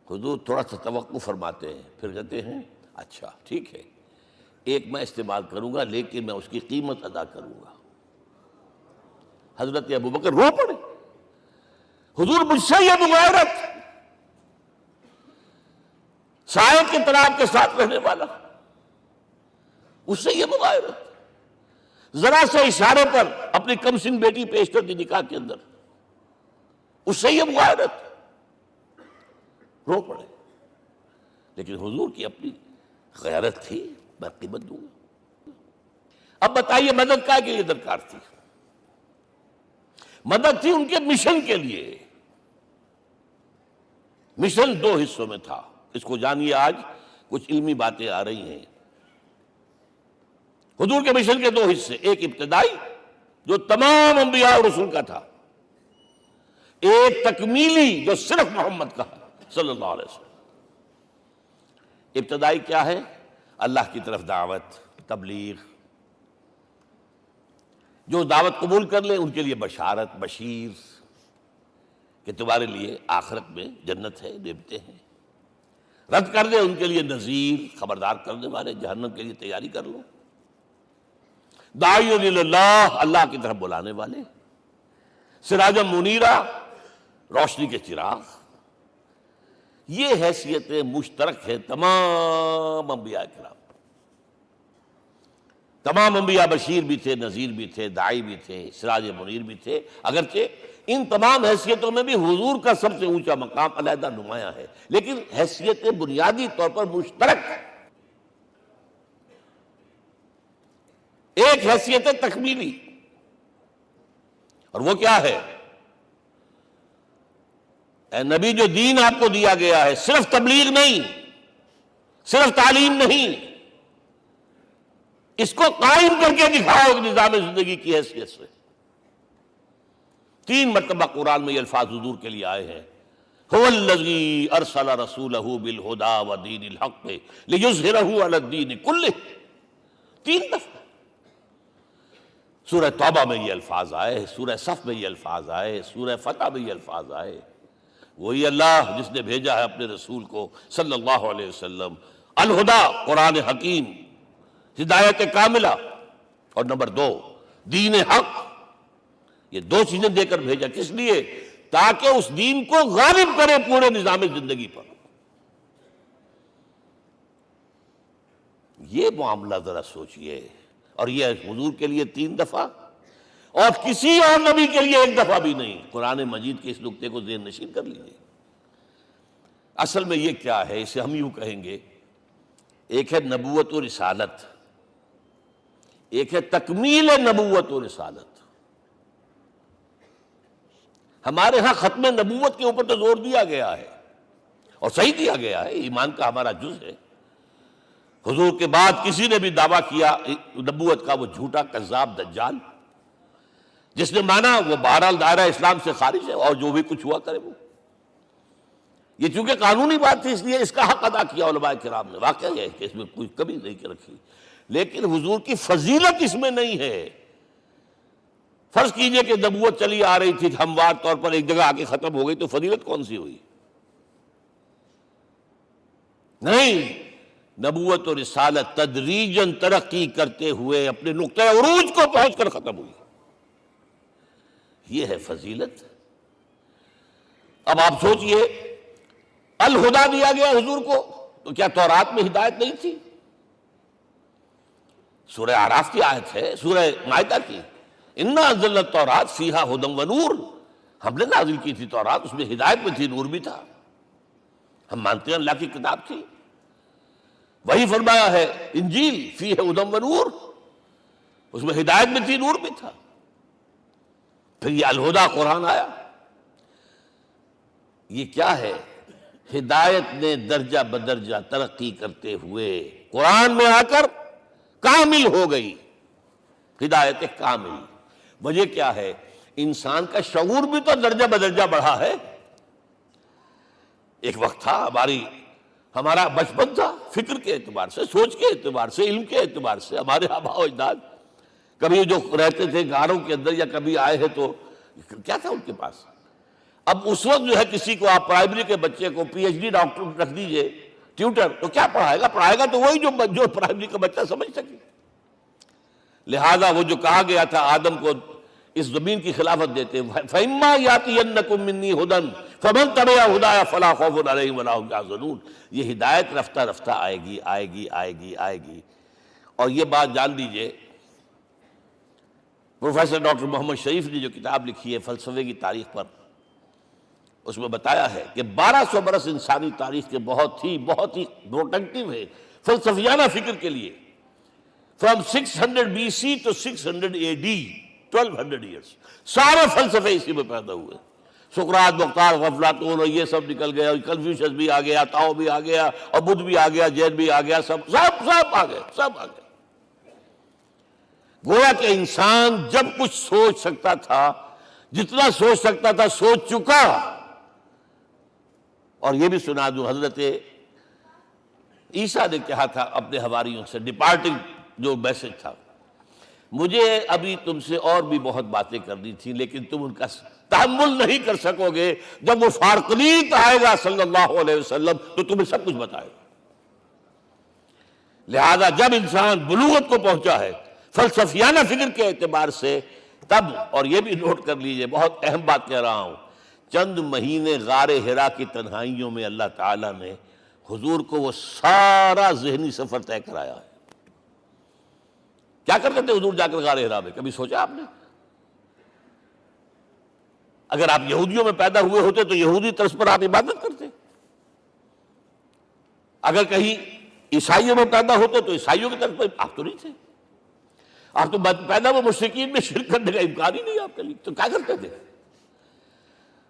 حضور تھوڑا سا توقع فرماتے ہیں، پھر کہتے ہیں اچھا ٹھیک ہے، ایک میں استعمال کروں گا لیکن میں اس کی قیمت ادا کروں گا. حضرت ابوبکر رو پڑے. حضور مجھ سے یہ مغایرت، سائے کے تناب کے ساتھ رہنے والا، اس سے یہ مغایرت، ذرا سے اشارے پر اپنی کم سن بیٹی پیش کر دی نکاح کے اندر، اس سے یہ مغایرت. رو پڑے. لیکن حضور کی اپنی غیرت تھی، میں قیمت دوں گا. اب بتائیے مدد کا کے لیے درکار تھی؟ مدد تھی ان کے مشن کے لیے. مشن 2 حصوں میں تھا. اس کو جانیے، آج کچھ علمی باتیں آ رہی ہیں. حضور کے مشن کے 2 حصے، ایک ابتدائی جو تمام انبیاء اور رسول کا تھا، ایک تکمیلی جو صرف محمد کا صلی اللہ علیہ وسلم. ابتدائی کیا ہے؟ اللہ کی طرف دعوت، تبلیغ. جو دعوت قبول کر لیں ان کے لیے بشارت، بشیر کہ تمہارے لیے آخرت میں جنت ہے، نعمتیں ہیں. رد کر دیں ان کے لیے نذیر، خبردار کرنے والے، جہنم کے لیے تیاری کر لو. داعی اللہ، اللہ کی طرف بلانے والے. سراجا منیرا، روشنی کے چراغ. یہ حیثیتیں مشترک ہیں تمام انبیاء کرام. تمام انبیاء بشیر بھی تھے، نذیر بھی تھے، داعی بھی تھے، سراج منیر بھی تھے. اگرچہ ان تمام حیثیتوں میں بھی حضور کا سب سے اونچا مقام علیحدہ نمایاں ہے، لیکن حیثیتیں بنیادی طور پر مشترک. ایک حیثیت تکمیلی، اور وہ کیا ہے؟ اے نبی جو دین آپ کو دیا گیا ہے، صرف تبلیغ نہیں، صرف تعلیم نہیں، اس کو قائم کر کے دکھاؤ نظام زندگی کی حیثیت سے. 3 مرتبہ قرآن میں یہ الفاظ حضور کے لیے آئے ہیں، هو الذی ارسل رسولہ بالہدی ودین الحق لیظہرہ علی الدین کلہ. 3 دفعہ سورہ توبہ میں یہ الفاظ آئے، سورہ صف میں یہ الفاظ آئے، سورہ فتح میں یہ الفاظ آئے. وہی اللہ جس نے بھیجا ہے اپنے رسول کو صلی اللہ علیہ وسلم، الہدا قرآن حکیم، ہدایت کاملہ، اور نمبر 2 دین حق. یہ 2 چیزیں دے کر بھیجا. کس لیے؟ تاکہ اس دین کو غالب کرے پورے نظام زندگی پر. یہ معاملہ ذرا سوچئے. اور یہ حضور کے لیے 3 دفعہ، اور کسی اور نبی کے لیے 1 دفعہ بھی نہیں. قرآن مجید کے اس نقطے کو ذہن نشین کر لیجیے. اصل میں یہ کیا ہے؟ اسے ہم یوں کہیں گے، ایک ہے نبوت و رسالت، ایک ہے تکمیل نبوت و رسالت. ہمارے ہاں ختم نبوت کے اوپر تو زور دیا گیا ہے، اور صحیح دیا گیا ہے، ایمان کا ہمارا جز ہے. حضور کے بعد کسی نے بھی دعویٰ کیا نبوت کا، وہ جھوٹا، کذاب، دجال. جس نے مانا وہ بہرحال دائرہ اسلام سے خارج ہے، اور جو بھی کچھ ہوا کرے وہ. یہ چونکہ قانونی بات تھی اس لیے اس کا حق ادا کیا علماء کرام نے. واقعہ یہ ہے کہ اس میں کوئی کمی نہیں رکھی، لیکن حضور کی فضیلت اس میں نہیں ہے. فرض کیجئے کہ نبوت چلی آ رہی تھی ہموار طور پر، ایک جگہ آ کے ختم ہو گئی، تو فضیلت کون سی ہوئی؟ نہیں، نبوت و رسالت تدریجاً ترقی کرتے ہوئے اپنے نقطۂ عروج کو پہنچ کر ختم ہوئی. یہ ہے فضیلت. اب آپ سوچئے، الہدا دیا گیا حضور کو، تو کیا تورات میں ہدایت نہیں تھی؟ سورہ اعراف کی آیت ہے، سورہ مائدہ کی، انا انزلنا التوراۃ فیہا ھدی ونور. ہم نے نازل کی تھی تورات، اس میں ہدایت بھی تھی، نور بھی تھا، ہم مانتے ہیں اللہ کی کتاب تھی۔ وہی فرمایا ہے انجیل فیہ ھدی و نور، اس میں ہدایت بھی تھی، نور بھی تھا۔ پھر یہ الہدیٰ قرآن آیا، یہ کیا ہے؟ ہدایت نے درجہ بدرجہ ترقی کرتے ہوئے قرآن میں آ کر کامل ہو گئی، ہدایت کامل۔ وجہ کیا ہے؟ انسان کا شعور بھی تو درجہ بدرجہ بڑھا ہے۔ ایک وقت تھا ہمارا بچپن تھا، فکر کے اعتبار سے، سوچ کے اعتبار سے، علم کے اعتبار سے، ہمارے آباء و اجداد کبھی جو رہتے تھے گھروں کے اندر یا کبھی آئے ہیں تو کیا تھا ان کے پاس؟ اب اس وقت جو ہے کسی کو آپ پرائمری کے بچے کو پی ایچ ڈی ڈاکٹر رکھ دیجئے ٹیوٹر، تو کیا پڑھائے گا تو وہی جو پرائمری کا بچہ سمجھ سکے۔ لہذا وہ جو کہا گیا تھا آدم کو اس زمین کی خلافت دیتے، فَإِمَّا يَأْتِيَنَّكُم مِّنِّي هُدًى فَمَن تَبِعَ هُدَايَ فَلَا خَوْفٌ عَلَيْهِمْ وَلَا هُمْ يَحْزَنُونَ۔ یہ ہدایت رفتہ رفتہ آئے گی آئے گی آئے گی آئے گی۔ اور یہ بات جان لیجئے، پروفیسر ڈاکٹر محمد شریف نے جو کتاب لکھی ہے فلسفے کی تاریخ پر، اس میں بتایا ہے کہ 1200 برس انسانی تاریخ کے بہت ہی پروڈکٹیو ہے فلسفیانہ فکر کے لیے۔ From 600 BC to 600 AD 1200 years سارے فلسفے اسی میں پیدا ہوئے۔ سقراط، مختار، افلاطون اور یہ سب نکل گئے، اور کنفیوشس بھی آ گیا، تاؤ بھی آ گیا، اور بدھ بھی آ گیا، جین بھی آ گیا، سب آ گئے، سب آ گئے۔ گویا کہ انسان جب کچھ سوچ سکتا تھا، جتنا سوچ سکتا تھا سوچ چکا۔ اور یہ بھی سنا دوں، حضرت عیسیٰ نے کہا تھا اپنے حواریوں سے، ڈپارٹنگ جو میسج تھا، مجھے ابھی تم سے اور بھی بہت باتیں کرنی تھی لیکن تم ان کا تحمل نہیں کر سکو گے، جب وہ فارقلیت آئے گا صلی اللہ علیہ وسلم تو تمہیں سب کچھ بتائے گا۔ لہذا جب انسان بلوغت کو پہنچا ہے فلسفیانہ فکر کے اعتبار سے، تب، اور یہ بھی نوٹ کر لیجئے، بہت اہم بات کہہ رہا ہوں، چند مہینے غار حرا کی تنہائیوں میں اللہ تعالیٰ نے حضور کو وہ سارا ذہنی سفر طے کرایا ہے۔ کیا کرتے تھے حضور جا کر غار حرا میں؟ کبھی سوچا آپ نے؟ اگر آپ یہودیوں میں پیدا ہوئے ہوتے تو یہودی طرز پر آپ عبادت کرتے، اگر کہیں عیسائیوں میں پیدا ہوتے تو عیسائیوں کی طرف پر آپ تو نہیں تھے، آپ تو پیدا وہ مشرکین میں شرک کرنے کا امکان ہی نہیں آپ کے لیے، تو کیا کرتے تھے؟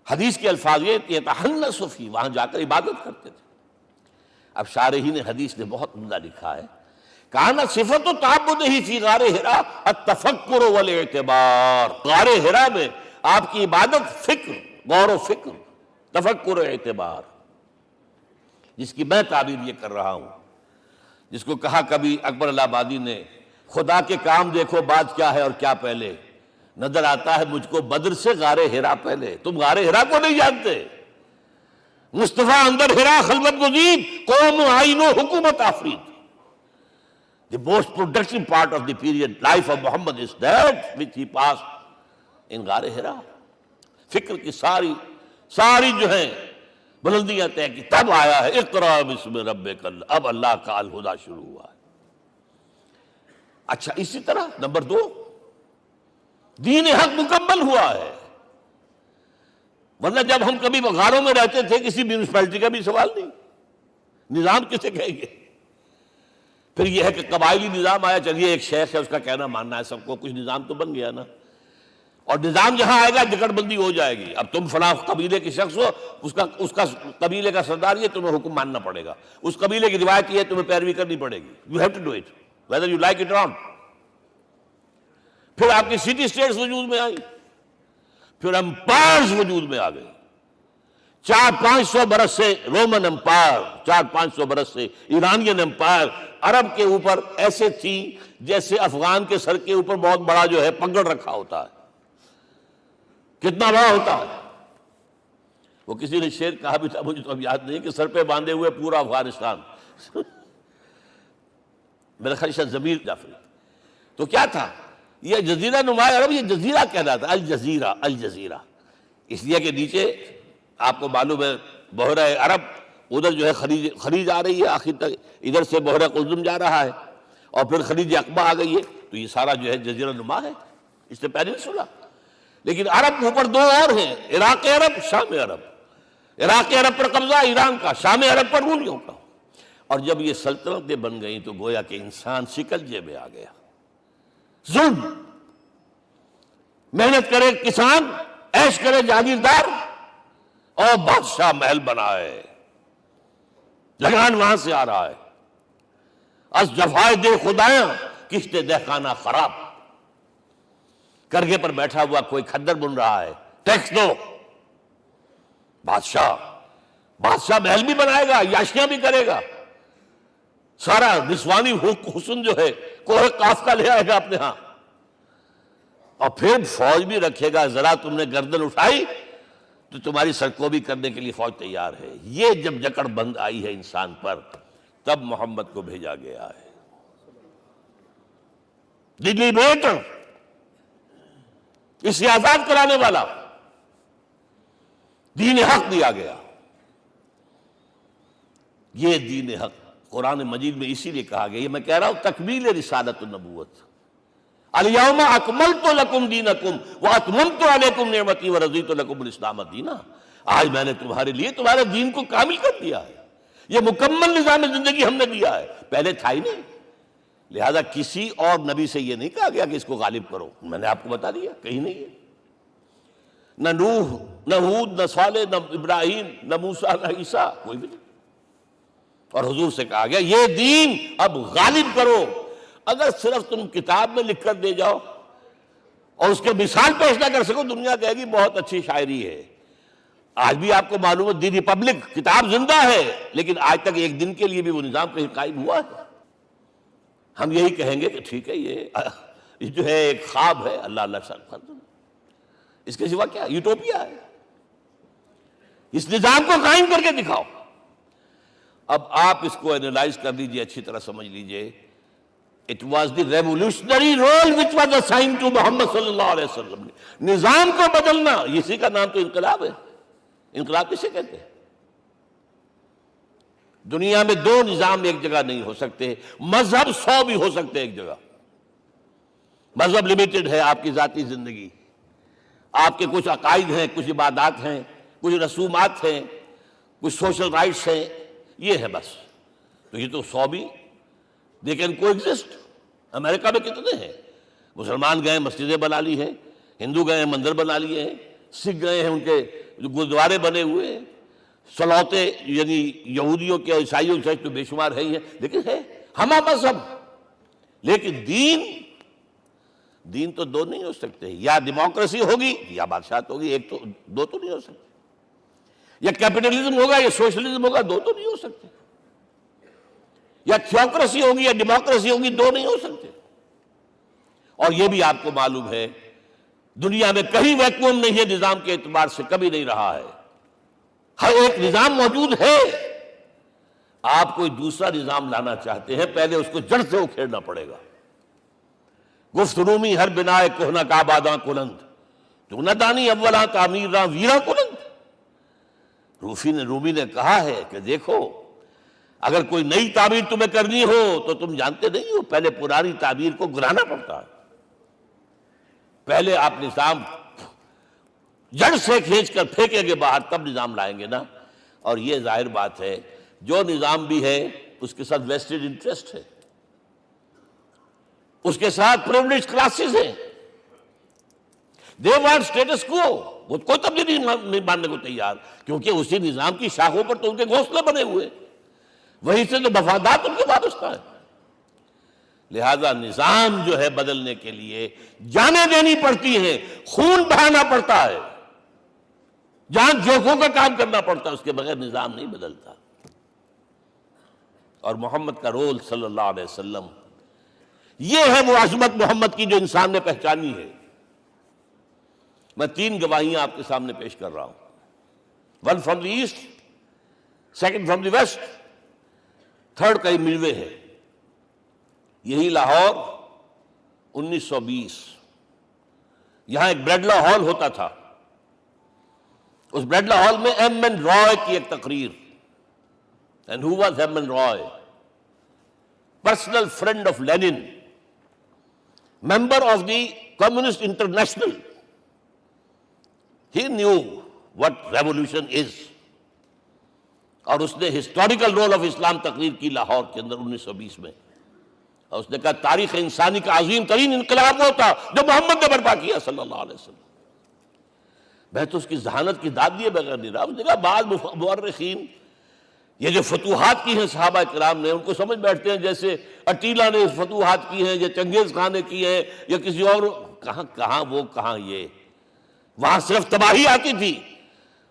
حدیث کے الفاظ یہ یتحنث فی، وہاں جا کر عبادت کرتے تھے۔ اب شارحین حدیث نے بہت عمدہ لکھا ہے، کانا صفت تعبدہ فی غار حرا التفکر والاعتبار، غار حرا میں آپ کی عبادت فکر، غور و فکر، تفکر و اعتبار، جس کی میں تعبیر یہ کر رہا ہوں، جس کو کہا کبھی اکبر الہ آبادی نے، خدا کے کام دیکھو بعد کیا ہے اور کیا پہلے، نظر آتا ہے مجھ کو بدر سے غار حرا پہلے۔ تم غار حرا کو نہیں جانتے، مصطفیٰ اندر حرا خلوت گزید، قوم آئین و حکومت آفرید۔ The most productive part of the period life of Muhammad is that which he passed in غار حرا۔ فکر کی ساری جو ہیں بلندیاں طے کی، تب آیا ہے اقرأ باسم ربک، اب اللہ کا الہدیٰ شروع ہوا ہے۔ اچھا، اسی طرح نمبر 2، دین حق مکمل ہوا ہے۔ ورنہ جب ہم کبھی غاروں میں رہتے تھے کسی میونسپلٹی کا بھی سوال نہیں، نظام کسے کہیں گے؟ پھر یہ ہے کہ قبائلی نظام آیا، چلیے ایک شیخ ہے اس کا کہنا ماننا ہے سب کو، کچھ نظام تو بن گیا نا۔ اور نظام جہاں آئے گا جکڑ بندی ہو جائے گی، اب تم فلاں قبیلے کے شخص ہو، اس کا قبیلے کا سردار یہ، تمہیں حکم ماننا پڑے گا، اس قبیلے کی روایت یہ ہے، تمہیں پیروی کرنی پڑے گی، you have to do it whether you like it اور ناٹ۔ پھر آپ کی سٹی اسٹیٹس وجود میں آئی، پھر امپائرز وجود میں آ گئے، 400-500 برس سے رومن امپائر، 400-500 برس سے ایرانین امپائر عرب کے اوپر ایسے تھی جیسے افغان کے سر کے اوپر بہت بڑا جو ہے پگڑ رکھا ہوتا ہے۔ کتنا بڑا ہوتا ہے؟ وہ کسی نے شعر کہا بھی تھا، مجھے تو اب یاد نہیں، کہ سر پہ باندھے ہوئے پورا افغانستان۔ میرا خیال ہے ضمیر جعفری۔ تو کیا تھا یہ جزیرہ نما عرب، یہ جزیرہ کہلاتا ہے، الجزیرہ، الجزیرہ، اس لیے کہ نیچے آپ کو معلوم ہے بحیرہ عرب، ادھر جو ہے خلیج آ رہی ہے آخر تک، ادھر سے بحیرہ قلزم جا رہا ہے، اور پھر خلیج عقبہ آ گئی ہے، تو یہ سارا جو ہے جزیرہ نما ہے، اس سے پیننسولا۔ لیکن عرب اوپر دو اور ہیں، عراق عرب، شام عرب۔ عراق عرب پر قبضہ ایران کا، شام عرب پر رومیوں کا۔ اور جب یہ سلطنتیں بن گئیں تو گویا کہ انسان شکنجے میں آ گیا۔ ظلم، محنت کرے کسان، عیش کرے جاگیردار، اور بادشاہ محل بنائے، لگان وہاں سے آ رہا ہے۔ از جفائے دے خدایاں کشتے دہ خانہ خراب، کرگے پر بیٹھا ہوا کوئی کھدر بن رہا ہے، ٹیکس دو۔ بادشاہ محل بھی بنائے گا، یاشیاں بھی کرے گا، سارا نسوانی حسن جو ہے کوہ قاف کا لے آئے گا اپنے ہاں، اور پھر فوج بھی رکھے گا، ذرا تم نے گردن اٹھائی تو تمہاری سرکوبی کرنے کے لیے فوج تیار ہے۔ یہ جب جکڑ بند آئی ہے انسان پر، تب محمد کو بھیجا گیا ہے۔ دلی بیٹر، اسے آزاد کرانے والا، دین حق دیا گیا۔ یہ دین حق قرآن مجید میں اسی لیے کہا گیا، یہ میں کہہ رہا ہوں تکمیل رسالت النبوت۔ الیوم اکملت لکم دینکم واتممت علیکم نعمتی ورضیت لکم الاسلام دینا۔ آج میں نے تمہارے لیے تمہارے دین کو کامل کر دیا ہے، یہ مکمل نظام زندگی ہم نے دیا ہے، پہلے تھا ہی نہیں۔ لہذا کسی اور نبی سے یہ نہیں کہا گیا کہ اس کو غالب کرو، میں نے آپ کو بتا دیا کہیں نہیں ہے۔ نہ نوح، نہ ہود، نہ صالح، نہ ابراہیم، نہ موسیٰ، نہ عیسیٰ، کوئی بھی نہیں۔ اور حضور سے کہا گیا یہ دین اب غالب کرو۔ اگر صرف تم کتاب میں لکھ کر دے جاؤ اور اس کے مثال پیش نہ کر سکو، دنیا کہے گی بہت اچھی شاعری ہے۔ آج بھی آپ کو معلوم ہے دی ریپبلک کتاب زندہ ہے، لیکن آج تک ایک دن کے لیے بھی وہ نظام کہیں قائم ہوا ہے؟ ہم یہی کہیں گے کہ ٹھیک ہے، یہ جو ہے ایک خواب ہے، اللہ اللہ سر، اس کے سوا کیا یوٹوپیا ہے؟ اس نظام کو قائم کر کے دکھاؤ۔ اب آپ اس کو اینالائز کر لیجئے، اچھی طرح سمجھ لیجئے۔ It was the revolutionary role which was assigned to محمد صلی اللہ علیہ وسلم۔ نظام کو بدلنا، اسی کا نام تو انقلاب ہے۔ انقلاب کسے کہتے ہیں؟ دنیا میں دو نظام ایک جگہ نہیں ہو سکتے، مذہب 100 بھی ہو سکتے ایک جگہ۔ مذہب لمیٹڈ ہے، آپ کی ذاتی زندگی، آپ کے کچھ عقائد ہیں، کچھ عبادات ہیں، کچھ رسومات ہیں، کچھ سوشل رائٹس ہیں، یہ ہے بس۔ تو یہ تو 100 بھی دے کین کو ایگزسٹ۔ امریکہ میں کتنے ہیں؟ مسلمان گئے مسجدیں بنا لی ہیں، ہندو گئے مندر بنا لیے ہیں، سکھ گئے ہیں ان کے گردوارے بنے ہوئے ہیں، سلوتے یعنی یہودیوں کے عیسائیوں سے تو بے شمار ہے ہی ہے، لیکن ہے ہمہ مذہب۔ لیکن دین تو دو نہیں ہو سکتے، یا ڈیموکریسی ہوگی یا بادشاہت ہوگی، ایک تو دو تو نہیں ہو سکتے۔ یا کیپٹلزم ہوگا یا سوشلزم ہوگا، دو تو نہیں ہو سکتے۔ یا تھیوکریسی ہوگی یا ڈیموکریسی ہوگی، دو نہیں ہو سکتے۔ اور یہ بھی آپ کو معلوم ہے دنیا میں کہیں ویکیوم نہیں ہے، نظام کے اعتبار سے کبھی نہیں رہا ہے، ہر ایک نظام موجود ہے۔ آپ کوئی دوسرا نظام لانا چاہتے ہیں، پہلے اس کو جڑ سے اکھیڑنا پڑے گا۔ گفت رومی ہر بنائے کوہنا کا آباداں کنند، تو نہ دانی اولاں تعمیر راں ویراں کنند۔ رومی نے کہا ہے کہ دیکھو، اگر کوئی نئی تعمیر تمہیں کرنی ہو تو تم جانتے نہیں ہو پہلے پرانی تعمیر کو گرانا پڑتا ہے، پہلے آپ نظام جڑ سے کھینچ کر پھینکیں گے باہر، تب نظام لائیں گے نا۔ اور یہ ظاہر بات ہے جو نظام بھی ہے اس کے ساتھ ویسٹڈ انٹرسٹ ہے، اس کے ساتھ پریولیج کلاسز ہیں، دے وانٹ اسٹیٹس کو، وہ کوئی تبدیلی نہیں ماننے کو تیار، کیونکہ اسی نظام کی شاخوں پر تو ان کے گھونسلے بنے ہوئے، وہیں سے تو مفادات ان کے وابستہ ہیں۔ لہذا نظام جو ہے بدلنے کے لیے جانیں دینی پڑتی ہیں، خون بہانا پڑتا ہے، جان جوکھوں کا کام کرنا پڑتا ہے، اس کے بغیر نظام نہیں بدلتا۔ اور محمد کا رول صلی اللہ علیہ وسلم، یہ ہے وہ عظمت محمد کی جو انسان نے پہچانی ہے۔ میں 3 گواہیاں آپ کے سامنے پیش کر رہا ہوں، 1 from the east, 2 from the west, 3 کئی ملوے ہے۔ یہی لاہور 1920، یہاں ایک بریڈلا ہال ہوتا تھا، اس بریڈلا ہال میں ایم این رائے کی ایک تقریر۔ And who was M. N. Roy? Personal friend of Lenin, member of the Communist International, He knew what revolution is. اور اس نے ہسٹوریکل رول آف اسلام تقریر کی لاہور کے اندر 1920 میں، اور اس نے کہا تاریخ انسانی کا عظیم ترین انقلاب وہ تھا جو محمد نے برپا کیا صلی اللہ علیہ وسلم۔ میں تو اس کی ذہانت کی داد دیے بغیر نہیں رہا۔ اس نے کہا بعض مورخین یہ جو فتوحات کی ہیں صحابہ کرام نے، ان کو سمجھ بیٹھتے ہیں جیسے اٹیلا نے فتوحات کی ہیں یا چنگیز خان نے کی ہیں یا کسی اور، کہاں وہ کہاں یہ، وہاں صرف تباہی آتی تھی،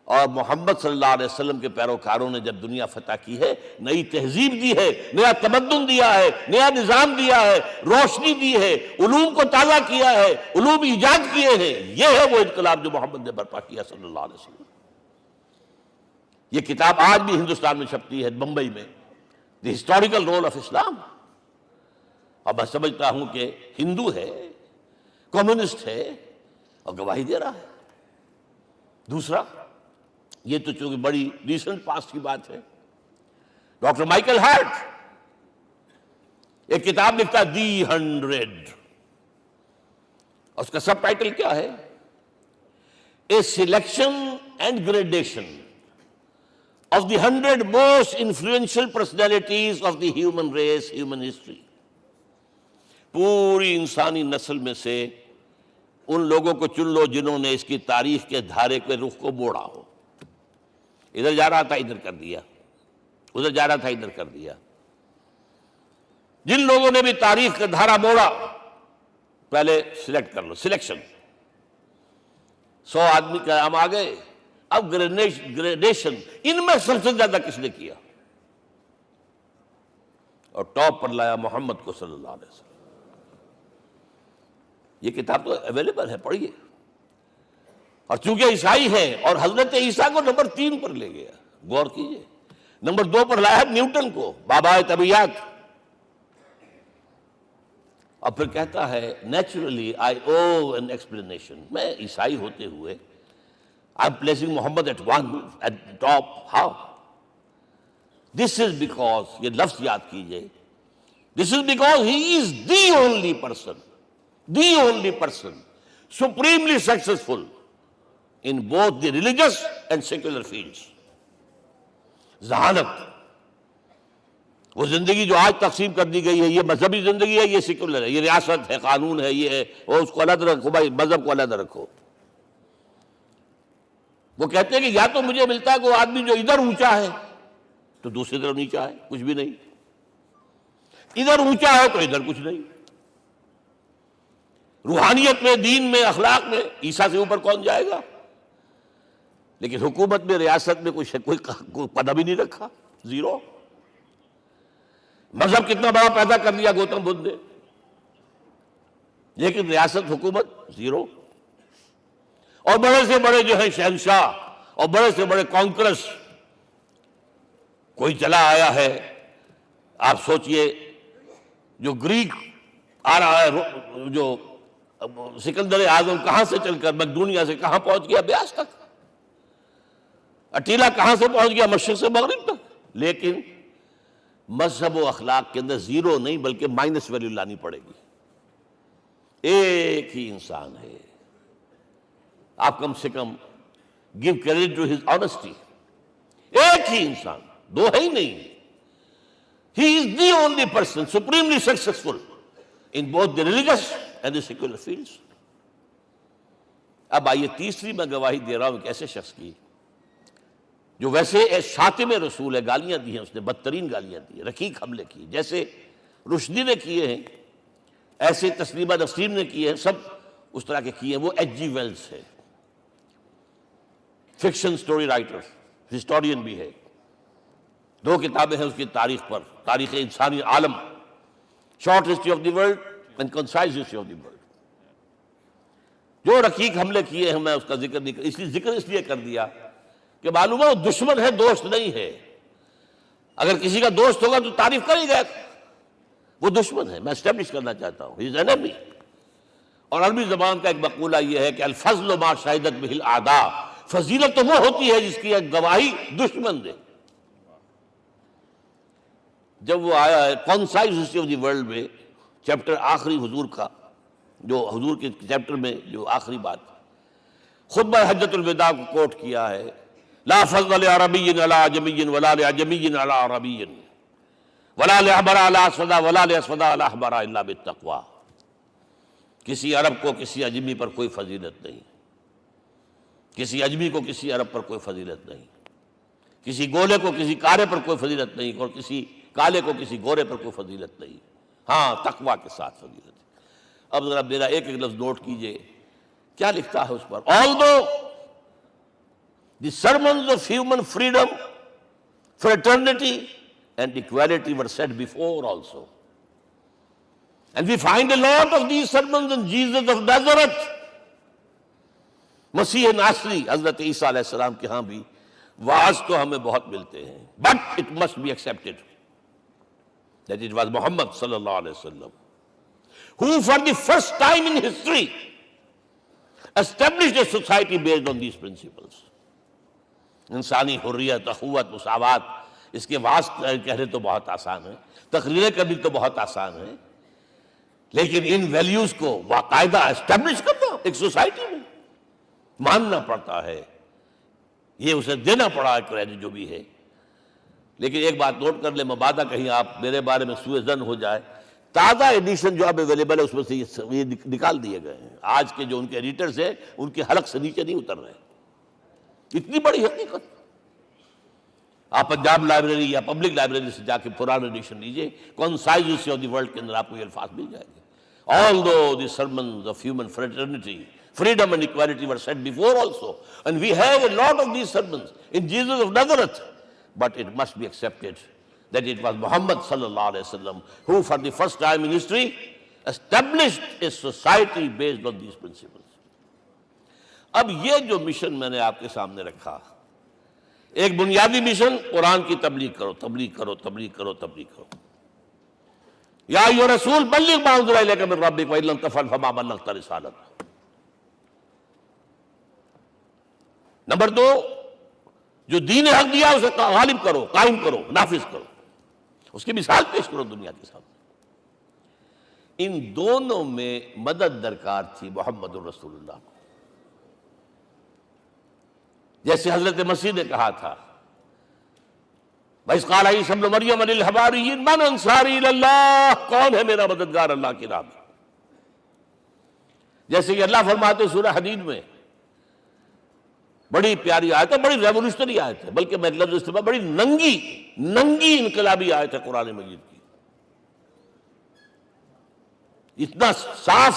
اور محمد صلی اللہ علیہ وسلم کے پیروکاروں نے جب دنیا فتح کی ہے، نئی تہذیب دی ہے، نیا تمدن دیا ہے، نیا نظام دیا ہے، روشنی دی ہے، علوم کو تازہ کیا ہے، علوم ایجاد کیے ہیں، یہ ہے وہ انقلاب جو محمد نے برپا کیا صلی اللہ علیہ وسلم۔ یہ کتاب آج بھی ہندوستان میں چھپتی ہے، بمبئی میں، دی ہسٹوریکل رول آف اسلام، اور میں سمجھتا ہوں کہ ہندو ہے، کمیونسٹ ہے، اور گواہی دے رہا ہے۔ دوسرا، یہ تو چونکہ بڑی ریسنٹ پاسٹ کی بات ہے، ڈاکٹر مائیکل ہارٹ ایک کتاب لکھتا ہے دی 100، اور اس کا سب ٹائٹل کیا ہے؟ A selection and gradation of the 100 most influential personalities of the human race, human history۔ پوری انسانی نسل میں سے ان لوگوں کو چن لو جنہوں نے اس کی تاریخ کے دھارے کے رخ کو موڑا ہو۔ ادھر جا رہا تھا ادھر کر دیا، ادھر جا رہا تھا ادھر کر دیا۔ جن لوگوں نے بھی تاریخ کا دھارا موڑا، پہلے سلیکٹ کر لو، سلیکشن۔ 100 آدمی کا نام آ گئے، اب گریڈیشن، ان میں سب سے زیادہ کس نے کیا، اور ٹاپ پر لایا محمد کو صلی اللہ علیہ وسلم۔ یہ کتاب تو اویلیبل ہے، پڑھیے۔ اور چونکہ عیسائی ہیں اور حضرت عیسیٰ کو نمبر 3 پر لے گیا، غور کیجئے، نمبر 2 پر لایا نیوٹن کو، بابائے طبیعیات، اور پھر کہتا ہے naturally I O an explanation. میں عیسائی ہوتے ہوئے I'm placing Muhammad at top. How? This is because, یہ لفظ یاد کیجئے، this is because he is the only person supremely successful in both the religious and secular fields۔ ذہانت، وہ زندگی جو آج تقسیم کر دی گئی ہے، یہ مذہبی زندگی ہے، یہ سیکولر ہے، یہ ریاست ہے، قانون ہے، یہ ہے، وہ اس کو علیحدہ رکھو بھائی، مذہب کو علیحدہ رکھو۔ وہ کہتے ہیں کہ یا تو مجھے ملتا ہے کہ وہ آدمی جو ادھر اونچا ہے تو دوسری طرف نیچا ہے، کچھ بھی نہیں، ادھر اونچا ہے تو ادھر کچھ نہیں۔ روحانیت میں، دین میں، اخلاق میں عیسیٰ سے اوپر کون جائے گا؟ لیکن حکومت میں، ریاست میں کوئی پدہ بھی نہیں رکھا، زیرو۔ مذہب کتنا بڑا پیدا کر لیا گوتم بدھ نے، لیکن ریاست، حکومت زیرو۔ اور بڑے سے بڑے جو ہیں شہنشاہ اور بڑے سے بڑے کانکرس، کوئی چلا آیا ہے، آپ سوچئے جو گریک آ رہا ہے، جو سکندر اعظم کہاں سے چل کر مقدونیہ سے کہاں پہنچ گیا؟ بیاس تک۔ اٹیلا کہاں سے پہنچ گیا؟ مشرق سے مغرب تک۔ لیکن مذہب و اخلاق کے اندر زیرو نہیں بلکہ مائنس ویلیو لانی پڑے گی۔ ایک ہی انسان ہے، آپ کم سے کم give credit to his honesty۔ ایک ہی انسان، دو ہے ہی نہیں۔ He is the only person supremely successful in both the religious and the secular fields۔ اب آئیے تیسری میں گواہی دے رہا ہوں ایک ایسے شخص کی جو ویسے شاتم رسول ہے، گالیاں دی ہیں اس نے، بدترین گالیاں دی ہیں، رقیق حملے کی، جیسے رشدی نے کیے ہیں، ایسے تسلیمہ نسیم نے کیے ہیں، سب اس طرح کے کیے ہیں۔ وہ ایچ جی ویلز ہے، فکشن سٹوری رائٹر، ہسٹورین بھی ہے، 2 کتابیں ہیں اس کی تاریخ پر، تاریخ انسانی عالم، short history of the world and concise history of the world. جو رقیق حملے کیے ہیں میں اس کا ذکر نہیں اس لیے کر دیا کہ معلوم ہے وہ دشمن ہے، دوست نہیں ہے۔ اگر کسی کا دوست ہوگا تو تعریف کر ہی گیا، وہ دشمن ہے، میں اسٹیبلش کرنا چاہتا ہوں، ہی از انیمی۔ اور عربی زبان کا ایک مقولہ یہ ہے کہ الفضل ما شہدت بہ الاعداء، فضیلت تو وہ ہوتی ہے جس کی ایک گواہی دشمن دے۔ جب وہ آیا ہے concise history of the world میں، چیپٹر آخری حضور کا، جو حضور کے چیپٹر میں جو آخری بات، خطبہ حجۃ الوداع کو کوٹ کیا ہے، لا فضل لعربی علی عجمی ولا لعجمی علی عربی ولا لأحمر علی اسود ولا لأسود علی احمر الا بالتقوی۔ کسی عرب کو کسی عجمی پر کوئی فضیلت نہیں، کسی عجمی کو کسی عرب پر کوئی فضیلت نہیں، کسی گولے کو کسی کالے پر کوئی فضیلت نہیں، اور کسی کالے کو کسی گورے پر کوئی فضیلت نہیں، ہاں تقوی کے ساتھ فضیلت ہے۔ اب ذرا میرا ایک ایک لفظ نوٹ کیجئے، کیا لکھتا ہے اس پر؟ Although the sermons of human freedom, fraternity and equality were said before also, and we find a lot of these sermons in Jesus of Nazareth، مسیح ناصری حضرت عیسیٰ علیہ السلام کے ہاں بھی وعظ تو ہمیں بہت ملتے ہیں، but it must be accepted that it was Muhammad صلی اللہ علیہ وسلم who for the first time in history established a society based on these principles۔ انسانی حریت، اخوت، مساوات، اس کے وعظ کہنے تو بہت آسان ہے، تقریریں کرنی تو بہت آسان ہے، لیکن ان ویلیوز کو باقاعدہ اسٹیبلش کرنا ایک سوسائٹی میں ماننا پڑتا ہے، یہ اسے دینا پڑا ہے کریڈٹ جو بھی ہے۔ لیکن ایک بات نوٹ کر لیں، مبادہ کہیں آپ میرے بارے میں سوء ظن ہو جائے، تازہ ایڈیشن جو اب اویلیبل ہے اس میں سے یہ نکال دیے گئے ہیں، آج کے جو ان کے ایڈیٹرز ہیں ان کے حلق سے نیچے نہیں اتر رہے، اتنی بڑی حقیقت۔ آپ پنجاب لائبریری یا پبلک لائبریری سے جا کے پرانا ایڈیشن لیجئے، کنسائزیشن آف دی ورلڈ کے اندر آپ کو یہ الفاظ مل جائیں گے۔ Although the sermons of human fraternity, freedom and equality were said before also, and we have a lot of these sermons in Jesus of Nazareth, but it must be accepted that it was Muhammad sallallahu alaihi wasallam who for the first time in history established a society based on these principles۔ اب یہ جو mission میں نے آپ کے سامنے رکھا، ایک بنیادی مشن قرآن کی تبلیغ کرو، تبلیغ کرو، تبلیغ کرو، تبلیغ کرو، یا ایھا رسول بلغ ما انزل الیک من ربک وان لم تفعل فما بلغت رسالتہ۔ نمبر دو، جو دین حق دیا اسے غالب کرو، قائم کرو، نافذ کرو، اس کی مثال پیش کرو دنیا کے سامنے۔ ان دونوں میں مدد درکار تھی محمد الرسول اللہ کو، جیسے حضرت مسیح نے کہا تھا، وَإِذْ قَالَ عِيسَىٰ ابْنُ مَرْيَمَ لِلْحَوَارِيِّينَ مَنْ أَنصَارِي إِلَى اللَّهِ، کون ہے میرا مددگار اللہ کی راہ میں؟ جیسے کہ اللہ فرماتے سورہ حدید میں، بڑی پیاری آیت ہے، بڑی ریولوشنری آیت ہے، بلکہ میں لفظ استعمال، بڑی ننگی انقلابی آیت ہے قرآن مجید کی۔ اتنا صاف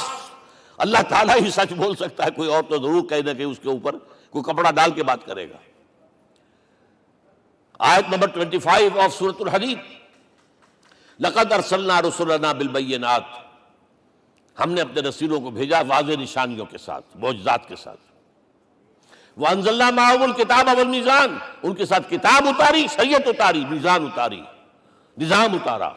اللہ تعالیٰ ہی سچ بول سکتا ہے، کوئی اور تو ضرور کہیں نہ کہیں اس کے اوپر کوئی کپڑا ڈال کے بات کرے گا۔ آیت نمبر 25 آف سورۃ الحدید، لقد ارسلنا رسلنا بالبینات، ہم نے اپنے رسولوں کو بھیجا واضح نشانیوں کے ساتھ، معجزات کے ساتھ۔ وانزلنا معهم الکتاب والمیزان، ان کے ساتھ کتاب اتاری، شریعت اتاری، میزان اتاری، نظام اتارا۔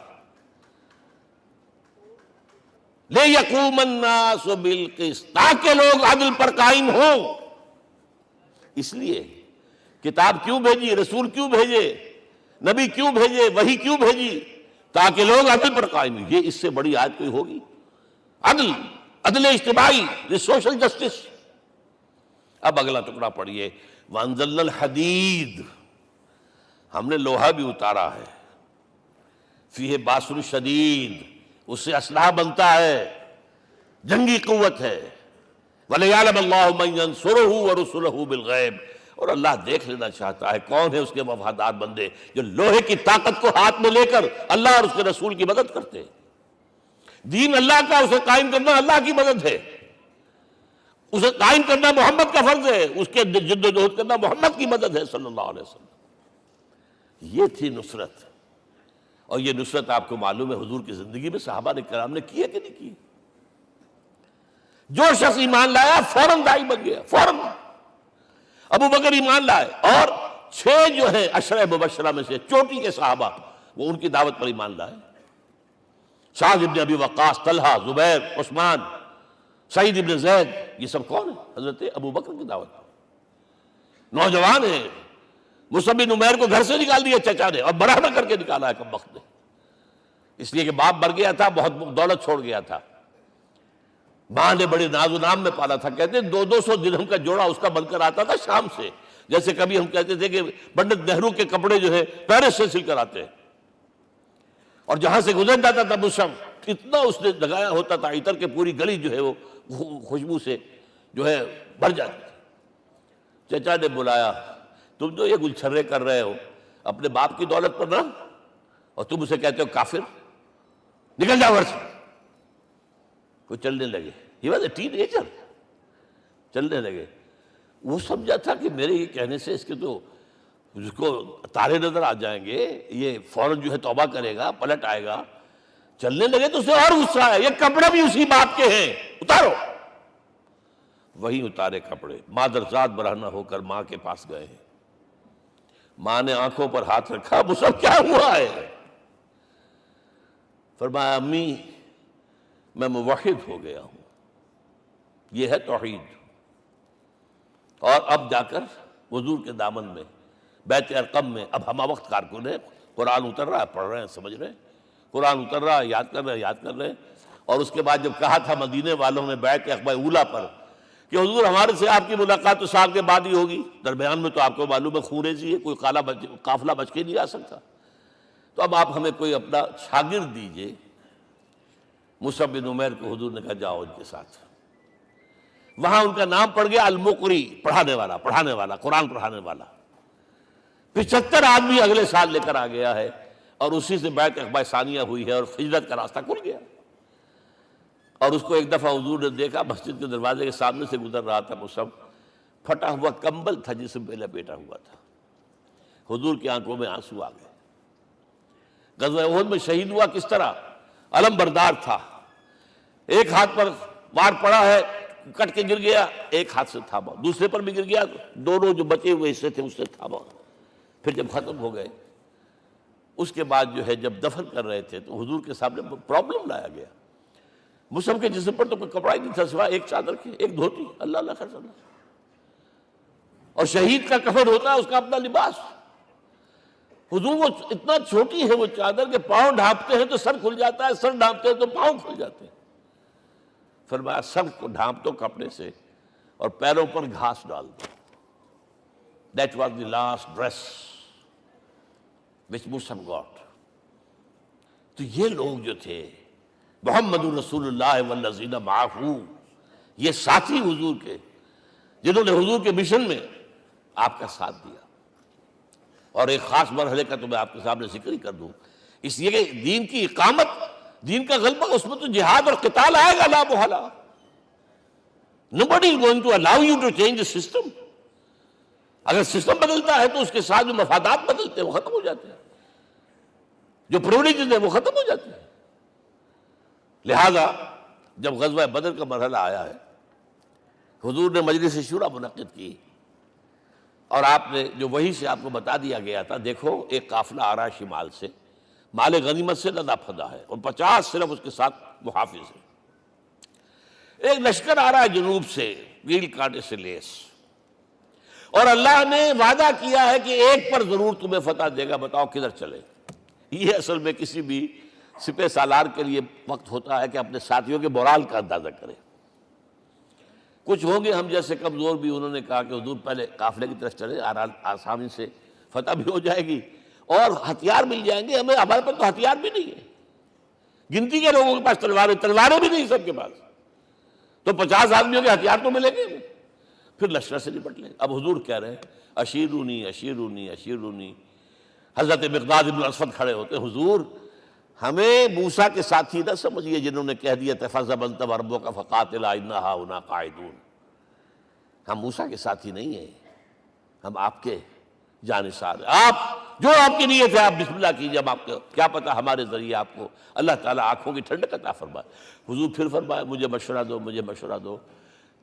لِیَقُومَ النَّاسُ بِالْقِسْطِ، تاکہ لوگ عدل پر قائم ہوں۔ اس لیے کتاب کیوں بھیجی، رسول کیوں بھیجے، نبی کیوں بھیجے، وحی کیوں بھیجی؟ تاکہ لوگ عدل پر قائم ہوں۔ یہ اس سے بڑی آیت کوئی ہوگی؟ عدل اجتماعی، سوشل جسٹس۔ اب اگلا ٹکڑا پڑھیے، وَأَنزَلْنَا الْحَدِيدَ، ہم نے لوہا بھی اتارا ہے، فِيهِ بَأْسٌ شَدِيدٌ، اس سے اسلحہ بنتا ہے، جنگی قوت ہے۔ وَلِيَعْلَمَ اللَّهُ مَن يَنصُرُهُ وَرُسُلَهُ بِالْغَيْبِ، اور اللہ دیکھ لینا چاہتا ہے کون ہے اس کے وفادار بندے جو لوہے کی طاقت کو ہاتھ میں لے کر اللہ اور اس کے رسول کی مدد کرتے ہیں۔ دین اللہ کا، اسے قائم کرنا اللہ کی مدد ہے، اسے قائم کرنا محمد کا فرض ہے، اس کے جد و جہد کرنا محمد کی مدد ہے صلی اللہ علیہ وسلم۔ یہ تھی نصرت، اور یہ نصرت آپ کو معلوم ہے حضور کی زندگی میں صحابہ نے کرام نے کی ہے کہ نہیں کی؟ جو شخص ایمان لایا فوراً داعی بن گیا، فوراً۔ ابو بکر ایمان لائے، اور 6 جو ہیں عشرہ مبشرہ میں سے چوٹی کے صحابہ، وہ ان کی دعوت پر ایمان لائے۔ سعد ابن ابی وقاص، طلحہ، زبیر، عثمان، سعید ابن زید، یہ سب کون ہیں؟ حضرت ابو بکر کی دعوت پر نوجوان ہیں۔ مصعب بن عمیر کو گھر سے نکال دیا چچا نے، اور برہنہ کر کے نکالا ہے کم وقت نے، اس لیے کہ باپ مر گیا تھا، بہت دولت چھوڑ گیا تھا۔ ماں نے بڑے ناز و نام میں پالا تھا، کہتے 200 درہم کا جوڑا اس کا بن کر آتا تھا شام سے، جیسے کبھی ہم کہتے تھے کہ پنڈت نہرو کے کپڑے جو ہے پیرس سے سل کر آتے ہیں، اور جہاں سے گزر جاتا تھا مصحف اتنا اس نے لگایا ہوتا تھا عطر کے پوری گلی جو ہے وہ خوشبو سے جو ہے بھر جاتی تھی۔ چچا نے بلایا، تم جو یہ گلچھرے کر رہے ہو اپنے باپ کی دولت پر نہ، اور تم اسے کہتے ہو کافر، نکل جاؤ گھر سے۔ وہ چلنے لگے، he was a ten ager, چلنے لگے۔ وہ سمجھا تھا کہ میرے یہ کہنے سے اس کے تو اس کو تارے نظر آ جائیں گے، یہ فوراً جو ہے توبہ کرے گا، پلٹ آئے گا۔ چلنے لگے تو اسے اور غصہ آیا، یہ کپڑے بھی اسی باپ کے ہیں، اتارو۔ وہی اتارے کپڑے، مادرزاد برہنہ ہو کر ماں کے پاس گئے ہیں۔ ماں نے آنکھوں پر ہاتھ رکھا، مصعب کیا ہوا ہے؟ فرمایا امی میں موحد ہو گیا ہوں، یہ ہے توحید۔ اور اب جا کر حضور کے دامن میں بیت ارقم میں اب ہمہ وقت کارکن ہے، قرآن اتر رہا ہے، پڑھ رہے ہیں، سمجھ رہے ہیں، قرآن اتر رہا ہے، یاد کر رہے ہیں، یاد کر رہے ہیں۔ اور اس کے بعد جب کہا تھا مدینے والوں نے بیعت عقبہ اولیٰ پر کہ حضور ہمارے سے آپ کی ملاقات تو سال کے بعد ہی ہوگی، درمیان میں تو آپ کو معلوم ہے خونریزی ہے، کوئی قافلہ بچ کے نہیں آ سکتا، تو اب آپ ہمیں کوئی اپنا شاگرد دیجئے۔ مصعب بن عمیر کو حضور نے کہا جاؤ ان کے ساتھ۔ وہاں ان کا نام پڑ گیا المقری، پڑھانے والا، قرآن پڑھانے والا۔ 75 آدمی اگلے سال لے کر آ گیا ہے، اور اسی سے بیعت عقبہ ثانیہ ہوئی ہے، اور ہجرت کا راستہ کھل گیا۔ اور اس کو ایک دفعہ حضور نے دیکھا، مسجد کے دروازے کے سامنے سے گزر رہا تھا مصعب، پھٹا ہوا کمبل تھا جس میں لپیٹا ہوا تھا۔ حضور کی آنکھوں میں آنسو آ گئے۔ غزوہ احد میں شہید ہوا کس طرح؟ علم بردار تھا، ایک ہاتھ پر وار پڑا ہے، کٹ کے گر گیا، ایک ہاتھ سے تھاما، دوسرے پر بھی گر گیا، دونوں جو بچے ہوئے حصے تھے اس سے تھاما۔ پھر جب ختم ہو گئے، اس کے بعد جو ہے جب دفن کر رہے تھے تو حضور کے سامنے پرابلم لایا گیا۔ مصعب کے جسم پر تو کوئی کپڑا ہی نہیں تھا سوائے ایک چادر کے، ایک دھوتی، اللہ اللہ خیر اللہ۔ اور شہید کا کفن ہوتا ہے اس کا اپنا لباس۔ حضور وہ اتنا چھوٹی ہے وہ چادر کہ پاؤں ڈھانپتے ہیں تو سر کھل جاتا ہے، سر ڈھانپتے ہیں تو پاؤں کھل جاتے ہیں۔ فرمایا سر کو ڈھانپ دو کپڑے سے اور پیروں پر گھاس ڈال دو۔ That was the last dress which Mus'ab got۔ تو یہ لوگ جو تھے محمد رسول اللہ والذین معہ، یہ ساتھی حضور کے، جنہوں نے حضور کے مشن میں آپ کا ساتھ دیا۔ اور ایک خاص مرحلے کا تو میں آپ کے سامنے ذکر ہی کر دوں، اس لیے کہ دین کی اقامت، دین کا غلبہ، اس میں تو جہاد اور قتال آئے گا لا محالہ۔ Nobody is going to allow you to change the system۔ اگر سسٹم بدلتا ہے تو اس کے ساتھ جو مفادات بدلتے ہیں وہ ختم ہو جاتے ہیں، جو پریولیجز ہیں وہ ختم ہو جاتے ہیں۔ لہذا جب غزوہ بدر کا مرحلہ آیا ہے، حضور نے مجلس شورا منعقد کی، اور آپ نے جو وحی سے آپ کو بتا دیا گیا تھا، دیکھو ایک قافلہ آ رہا ہے شمال سے، مال غنیمت سے لدا پھدا ہے، اور 50 صرف اس کے ساتھ محافظ ہیں۔ ایک لشکر آ رہا ہے جنوب سے، ریل کانٹے سے لیس، اور اللہ نے وعدہ کیا ہے کہ ایک پر ضرور تمہیں فتح دے گا، بتاؤ کدھر چلے۔ یہ اصل میں کسی بھی سپہ سالار کے لیے وقت ہوتا ہے کہ اپنے ساتھیوں کے مورال کا اندازہ کرے۔ کچھ ہوں گے ہم جیسے کمزور بھی، انہوں نے کہا کہ حضور پہلے قافلے کی طرف چلے، آسانی سے فتح بھی ہو جائے گی اور ہتھیار مل جائیں گے ہمیں، ہمارے پاس تو ہتھیار بھی نہیں ہے، گنتی کے لوگوں کے پاس تلواریں بھی نہیں سب کے پاس، تو 50 آدمیوں کے ہتھیار تو ملیں گے، پھر لشکر سے نپٹ لیں۔ اب حضور کہہ رہے ہیں اشیرونی اشیرونی اشیرونی۔ حضرت مقداد بن اسود کھڑے ہوتے، حضور ہمیں موسیٰ کے ساتھی نہ سمجھیے جنہوں نے کہہ دیا فَاذْهَبْ أَنْتَ وَرَبُّكَ فَقَاتِلَا إِنَّا هَاهُنَا قَاعِدُونَ۔ ہم موسیٰ کے ساتھی نہیں ہیں، ہم آپ کے جانثار ہیں، آپ جو آپ کی نیت ہے آپ بسم اللہ کیجیے، ہم آپ کو کیا پتہ ہمارے ذریعے آپ کو اللہ تعالیٰ آنکھوں کی ٹھنڈک عطا فرمائے۔ حضور پھر فرمائے مجھے مشورہ دو، مجھے مشورہ دو۔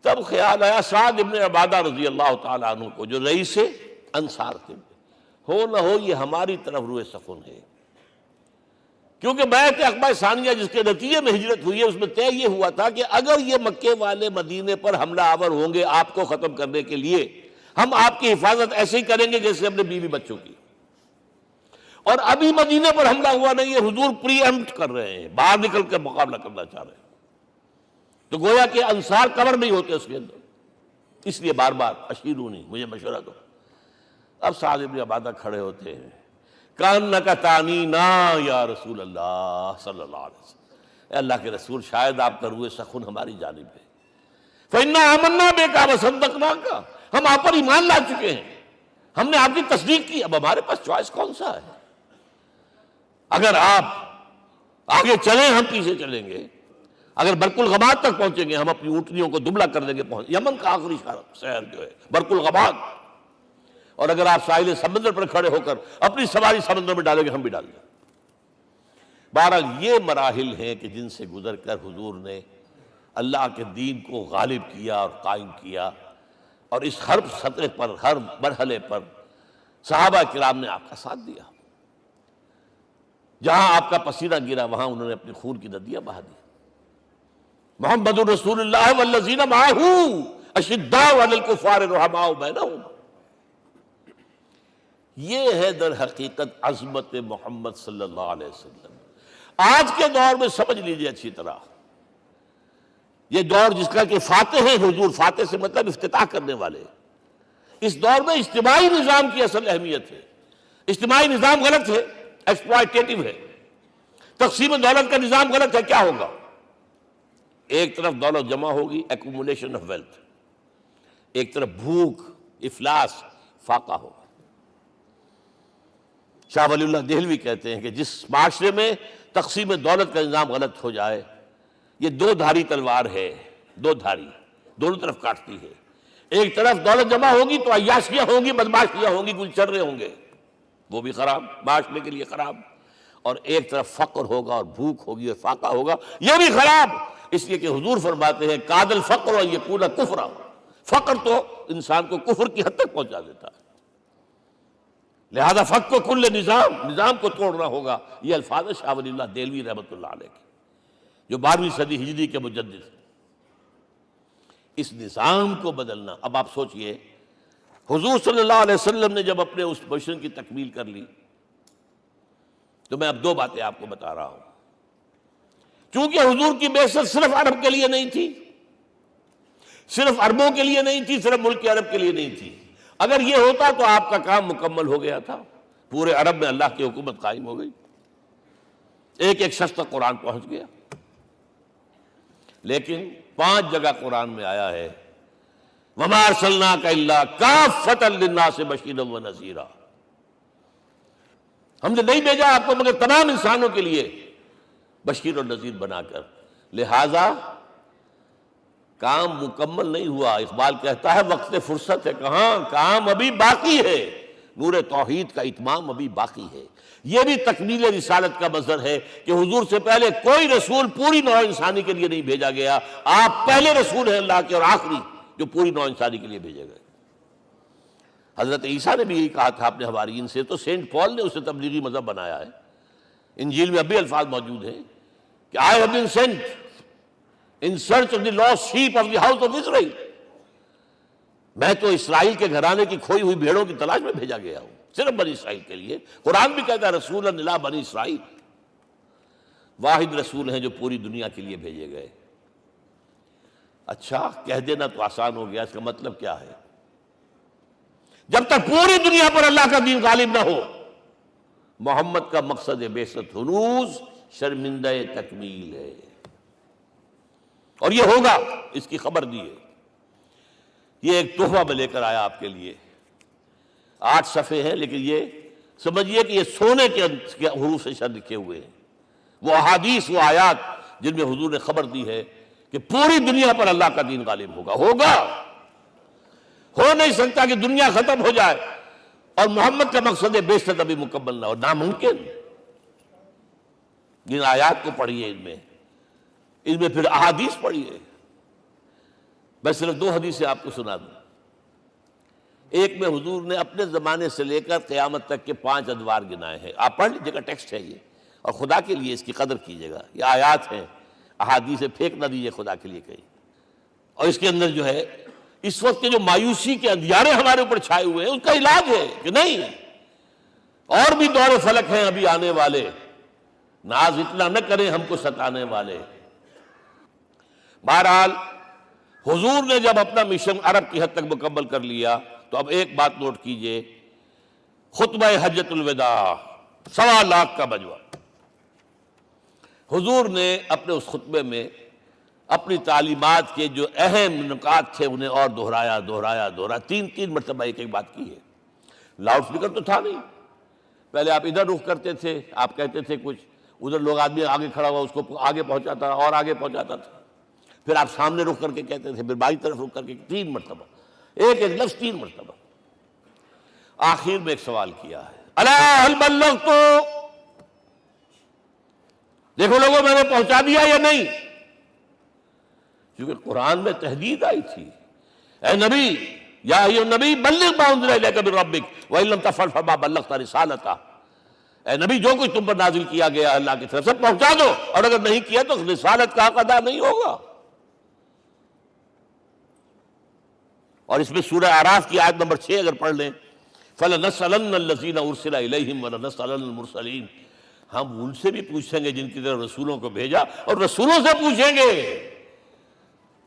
تب خیال آیا سعد ابن عبادہ رضی اللہ تعالیٰ عنہ کو، جو رئیس انصار تھے، ہو نہ ہو یہ ہماری طرف روئے سخن ہے، کیونکہ بیعت عقبہ ثانیہ جس کے نتیجے میں ہجرت ہوئی ہے اس میں طے یہ ہوا تھا کہ اگر یہ مکے والے مدینے پر حملہ آور ہوں گے آپ کو ختم کرنے کے لیے، ہم آپ کی حفاظت ایسے ہی کریں گے جیسے اپنے بیوی بچوں کی۔ اور ابھی مدینے پر حملہ ہوا نہیں ہے، حضور پری ایمپٹ کر رہے ہیں، باہر نکل کر مقابلہ کرنا چاہ رہے ہیں۔ تو گویا کہ انصار کور نہیں ہوتے اس کے اندر، اس لیے بار بار اشیرونی، مجھے مشورہ دو۔ اب سعد بن عبادہ کھڑے ہوتے ہیں، کانک تعنینا یا رسول اللہ صلی اللہ علیہ وسلم، اے اللہ کے رسول شاید آپ کا روح سخن ہماری جانب ہے، فإنا آمنا بک وصدقناک، ہم آپ پر ایمان لا چکے ہیں، ہم نے آپ کی تصدیق کی، اب ہمارے پاس چوائس کون سا ہے؟ اگر آپ آگے چلیں ہم پیچھے چلیں گے، اگر برق الغماد تک پہنچیں گے ہم اپنی اونٹنیوں کو دبلا کر دیں گے، یمن کا آخری شہر جو ہے برق الغماد، اور اگر آپ ساحل سمندر پر کھڑے ہو کر اپنی سواری سمندر میں ڈالیں گے ہم بھی ڈال دیں۔ بہرحال یہ مراحل ہیں کہ جن سے گزر کر حضور نے اللہ کے دین کو غالب کیا اور قائم کیا، اور اس ہر سطح پر، ہر مرحلے پر صحابہ کرام نے آپ کا ساتھ دیا، جہاں آپ کا پسینہ گرا وہاں انہوں نے اپنی خون کی ندیاں بہا دی۔ محمد رسول اللہ والذین معہ اشداء علی الکفار رحماء بینہم، یہ ہے در حقیقت عظمت محمد صلی اللہ علیہ وسلم۔ آج کے دور میں سمجھ لیجئے اچھی طرح، یہ دور جس کا کہ فاتح ہے حضور، فاتح سے مطلب افتتاح کرنے والے، اس دور میں اجتماعی نظام کی اصل اہمیت ہے۔ اجتماعی نظام غلط ہے، ایکسپلائٹیٹو ہے، تقسیم دولت کا نظام غلط ہے۔ کیا ہوگا؟ ایک طرف دولت جمع ہوگی، ایکومولیشن آف ویلتھ، ایک طرف بھوک، افلاس، فاقہ ہوگا۔ شاہ ولی اللہ دہلوی کہتے ہیں کہ جس معاشرے میں تقسیم دولت کا نظام غلط ہو جائے، یہ دو دھاری تلوار ہے، دو دھاری، دونوں طرف کاٹتی ہے۔ ایک طرف دولت جمع ہوگی تو عیاشیاں ہوں گی، بدماشیاں ہوں گی، گلچرے ہوں گے، وہ بھی خراب، معاشرے کے لیے خراب، اور ایک طرف فقر ہوگا اور بھوک ہوگی اور فاقہ ہوگا، یہ بھی خراب۔ اس لیے کہ حضور فرماتے ہیں کاد الفقر ان یکون کفرا، فقر تو انسان کو کفر کی حد تک پہنچا دیتا ہے، لہذا فق کو کل نظام کو توڑنا ہوگا۔ یہ الفاظ شاہ ولی اللہ دہلوی رحمۃ اللہ علیہ کے، جو 12ویں صدی ہجری کے مجدد ہیں۔ اس نظام کو بدلنا، اب آپ سوچئے حضور صلی اللہ علیہ وسلم نے جب اپنے اس مشن کی تکمیل کر لی، تو میں اب دو باتیں آپ کو بتا رہا ہوں۔ چونکہ حضور کی بعثت صرف عرب کے لیے نہیں تھی، صرف عربوں کے لیے نہیں تھی، صرف ملک عرب کے لیے نہیں تھی۔ اگر یہ ہوتا تو آپ کا کام مکمل ہو گیا تھا، پورے عرب میں اللہ کی حکومت قائم ہو گئی، ایک ایک شخص تک قرآن پہنچ گیا۔ لیکن 5 جگہ قرآن میں آیا ہے وَمَا أَرْسَلْنَاكَ إِلَّا كَافَّةً لِلنَّاسِ بَشِيرًا وَنَذِيرًا، ہم نے نہیں بھیجا آپ کو مگر تمام انسانوں کے لیے بشیر اور نذیر بنا کر۔ لہذا کام مکمل نہیں ہوا۔ اقبال کہتا ہے وقت فرصت ہے کہاں، کام ابھی باقی ہے، نور توحید کا اتمام ابھی باقی ہے۔ یہ بھی تکمیل رسالت کا مظہر ہے کہ حضور سے پہلے کوئی رسول پوری نوع انسانی کے لیے نہیں بھیجا گیا، آپ پہلے رسول ہیں اللہ کے اور آخری جو پوری نوع انسانی کے لیے بھیجے گئے۔ حضرت عیسیٰ نے بھی یہی کہا تھا اپنے حواریین سے، تو سینٹ پال نے اسے تبلیغی مذہب بنایا ہے۔ انجیل میں اب بھی الفاظ موجود ہیں کہ I have been sent in search of the lost sheep of the house of Israel، میں تو اسرائیل کے گھرانے کی کھوئی ہوئی بھیڑوں کی تلاش میں بھیجا گیا ہوں، صرف بنی اسرائیل کے لیے۔ قرآن بھی کہتا ہے رسولا الی بنی اسرائیل، واحد رسول ہیں جو پوری دنیا کے لیے بھیجے گئے۔ اچھا کہہ دینا تو آسان ہو گیا، اس کا مطلب کیا ہے؟ جب تک پوری دنیا پر اللہ کا دین غالب نہ ہو، محمد کا مقصد بعثت ہنوز شرمندہ تکمیل ہے، اور یہ ہوگا، اس کی خبر دی ہے۔ یہ ایک تحفہ میں لے کر آیا آپ کے لیے، 8 صفحے ہیں، لیکن یہ سمجھیے کہ یہ سونے کے حروف سے شر لکھے ہوئے ہیں، وہ احادیث، وہ آیات جن میں حضور نے خبر دی ہے کہ پوری دنیا پر اللہ کا دین غالب ہوگا۔ ہو نہیں سکتا کہ دنیا ختم ہو جائے اور محمد کا مقصد بعثت ابھی مکمل نہ ہو، ناممکن۔ جن آیات کو پڑھیے، ان میں پھر احادیث پڑھیے۔ میں صرف 2 حدیثیں آپ کو سنا دوں۔ ایک میں حضور نے اپنے زمانے سے لے کر قیامت تک کے 5 ادوار گنائے ہیں، آپ پڑھ لیجیے گا، ٹیکسٹ ہے یہ، اور خدا کے لیے اس کی قدر کیجیے گا، یہ آیات ہیں، احادیث پھینک نہ دیجیے خدا کے لیے کہیں۔ اور اس کے اندر جو ہے اس وقت کے جو مایوسی کے اندھیارے ہمارے اوپر چھائے ہوئے ہیں، اس کا علاج ہے کہ نہیں، اور بھی دور فلک ہیں ابھی آنے والے، ناز اتنا نہ کریں ہم کو ستانے والے۔ بہرحال حضور نے جب اپنا مشن عرب کی حد تک مکمل کر لیا تو اب ایک بات نوٹ کیجئے، خطبہ حجۃ الوداع 1.25 کا مجمع، حضور نے اپنے اس خطبے میں اپنی تعلیمات کے جو اہم نکات تھے انہیں اور دہرایا 3 مرتبہ ایک بات کی ہے۔ لاؤڈ سپیکر تو تھا نہیں، پہلے آپ ادھر رخ کرتے تھے، آپ کہتے تھے کچھ، ادھر لوگ آدمی آگے کھڑا ہوا اس کو آگے پہنچاتا اور آگے پہنچاتا تھا، پھر آپ سامنے رخ کر کے کہتے تھے، پھر بائیں طرف رخ کر کے 3 مرتبہ، ایک لفظ 3 مرتبہ۔ آخر میں ایک سوال کیا ہے، الا هل بلغت، دیکھو لوگوں میں نے پہنچا دیا یا نہیں؟ کیونکہ قرآن میں تحدید آئی تھی، اے نبی، یا ایھا النبی بلغ ما انزل الیک من ربک وان لم تفعل فما بلغت رسالتہ، اے نبی جو کچھ تم پر نازل کیا گیا اللہ کی طرف سے پہنچا دو، اور اگر نہیں کیا تو رسالت کا حق ادا نہیں ہوگا۔ اور اس میں سورہ اعراف کی آیت نمبر 6 اگر پڑھ لیں، فَلَنَسْأَلَنَّ الَّذِينَ أُرْسِلَ إِلَيْهِمْ وَلَنَسْأَلَنَّ الْمُرْسَلِينَ، ہم ان سے بھی پوچھیں گے جن کی طرف رسولوں کو بھیجا، اور رسولوں سے پوچھیں گے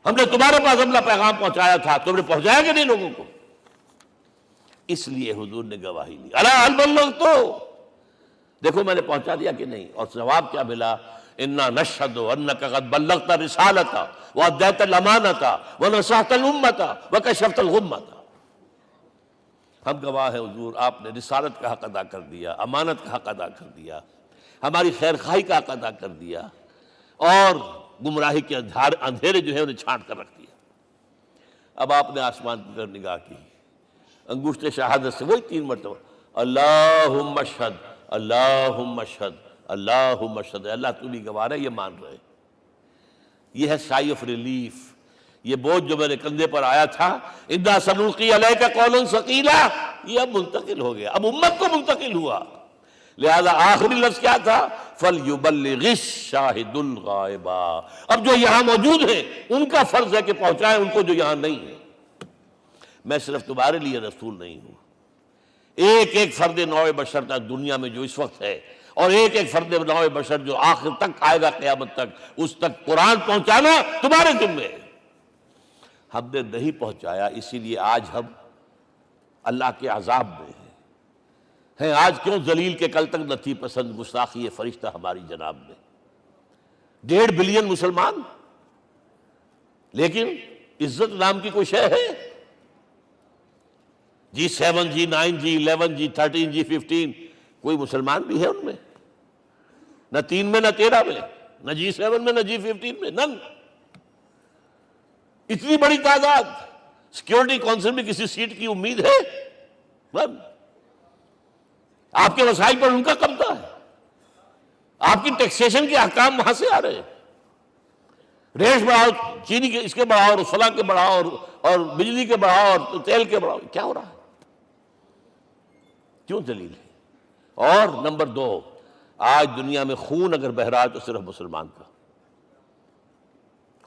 ہم نے تمہارے پاس اپنا پیغام پہنچایا تھا، تم نے پہنچایا کہ نہیں لوگوں کو؟ اس لیے حضور نے گواہی دی، الا هل بلغت، دیکھو میں نے پہنچا دیا کہ نہیں؟ اور جواب کیا ملا؟ انا نشهد انك قد بلغت الرسالة واديت الامانة ونصحت الامة وكشفت الغمة، ہم گواہ ہیں حضور آپ نے رسالت کا حق ادا کر دیا، امانت کا حق ادا کر دیا، ہماری خیر خواہی کا حق ادا کر دیا، اور گمراہی کے اندھیرے جو ہے انہیں چھانٹ کر رکھ دیا۔ اب آپ نے آسمان کی طرف نگاہ کی، انگشت شہادت سے وہی 3 مرتبہ، اللہم اشہد اللہم اشہد اللہم اشہد، اللہ تو بھی گواہ ہے، یہ مان رہے۔ یہ ہے سائی آف ریلیف، یہ بوجھ جو میرے کندھے پر آیا تھا، انا سنلقی علیک قولا ثقیلا، یہ اب منتقل ہو گیا، اب امت کو منتقل ہوا۔ لہذا آخری لفظ کیا تھا؟ فَلْيُبَلِّغِ الشَّاهِدُ الْغَائِبَ، اب جو یہاں موجود ہیں ان کا فرض ہے کہ پہنچائیں ان کو جو یہاں نہیں ہے۔ میں صرف تمہارے لیے رسول نہیں ہوں، ایک فرد نوع بشر تک دنیا میں جو اس وقت ہے، اور ایک فرد نوع بشر جو آخر تک آئے گا قیامت تک، اس تک قرآن پہنچانا تمہارے ذمہ ہے۔ ہم نے نہیں پہنچایا، اسی لیے آج ہم اللہ کے عذاب میں ہیں۔ آج کیوں ذلیل کے کل تک نہ تھی پسند گستاخی فرشتہ ہماری جناب میں، 1.5 بلین مسلمان، لیکن عزت نام کی کوئی شے ہے؟ G7 G9 G11 G13 G15، کوئی مسلمان بھی ہے ان میں؟ نہ 3 میں نہ 13 میں، نہ G7 میں نہ G15 میں، نن۔ اتنی بڑی تعداد، سیکیورٹی کونسل میں کسی سیٹ کی امید ہے؟ نن۔ آپ کے وسائل پر ان کا قبضہ ہے، آپ کی ٹیکسیشن کے احکام وہاں سے آ رہے ہیں، ریٹس بڑھاؤ، چینی کے اس کے بڑھاؤ، اور فلاں کے بڑھاؤ، اور بجلی کے بڑھاؤ، اور تیل کے بڑھاؤ، کیا ہو رہا ہے؟ کیوں ذلیل ہے؟ اور نمبر 2، آج دنیا میں خون اگر بہ رہا ہے تو صرف مسلمان کا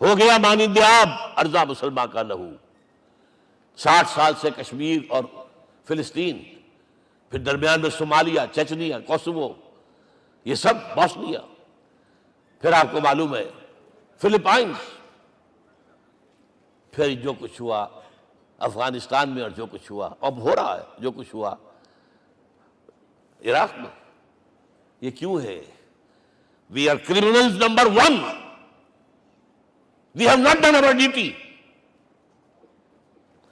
ہو گیا، مانند آب ارضا مسلمان کا لہو۔ 60 سال سے کشمیر اور فلسطین، پھر درمیان میں صومالیہ، چچنیا، کوسوو، یہ سب بوسنیا، پھر آپ کو معلوم ہے فلپائنس، پھر جو کچھ ہوا افغانستان میں، اور جو کچھ ہوا اب ہو رہا ہے، جو کچھ ہوا عراق میں۔ یہ کیوں ہے؟ We are criminals number 1، we have not done our duty۔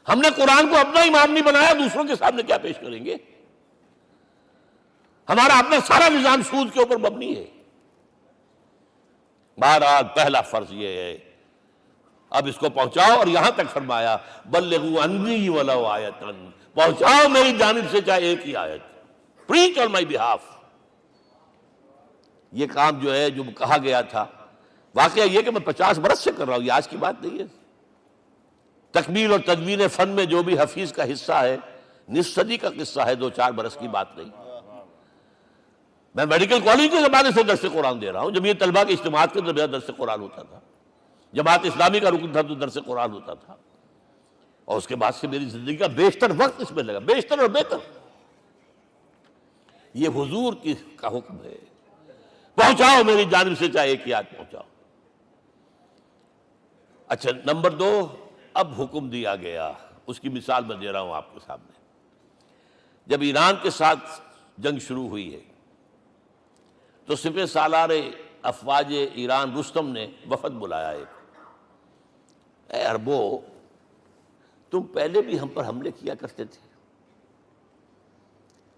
ہم نے قرآن کو اپنا امام نہیں بنایا، دوسروں کے سامنے کیا پیش کریں گے؟ ہمارا اپنا سارا نظام سود کے اوپر مبنی ہے۔ بہرحال پہلا فرض یہ ہے، اب اس کو پہنچاؤ، اور یہاں تک فرمایا بلغوا عنی ولو آیۃ، پہنچاؤ میری جانب سے چاہے ایک ہی آیت، preach on my behalf۔ یہ کام جو ہے، جو کہا گیا تھا، واقعہ یہ کہ میں 50 برس سے کر رہا ہوں، یہ آج کی بات نہیں ہے۔ تکمیل اور تدوین فن میں جو بھی حفیظ کا حصہ ہے، نصف صدی کا قصہ ہے، 2-4 برس کی بات نہیں۔ میں میڈیکل کالج کے زمانے سے درس قرآن دے رہا ہوں، جب یہ طلبہ کے اجتماعات کے درمیان درس قرآن ہوتا تھا، جماعت اسلامی کا رکن تھا تو درس قرآن ہوتا تھا، اور اس کے بعد سے میری زندگی کا بیشتر وقت اس میں لگا، بیشتر اور بہتر۔ یہ حضور کا حکم ہے، پہنچاؤ میری جانب سے چاہے ایک ہی آیت پہنچاؤ۔ اچھا، نمبر 2، اب حکم دیا گیا، اس کی مثال میں دے رہا ہوں آپ کے سامنے۔ جب ایران کے ساتھ جنگ شروع ہوئی ہے تو سپہ سالار افواج ایران رستم نے وفد بلایا ایک، اے عربو، تم پہلے بھی ہم پر حملے کیا کرتے تھے،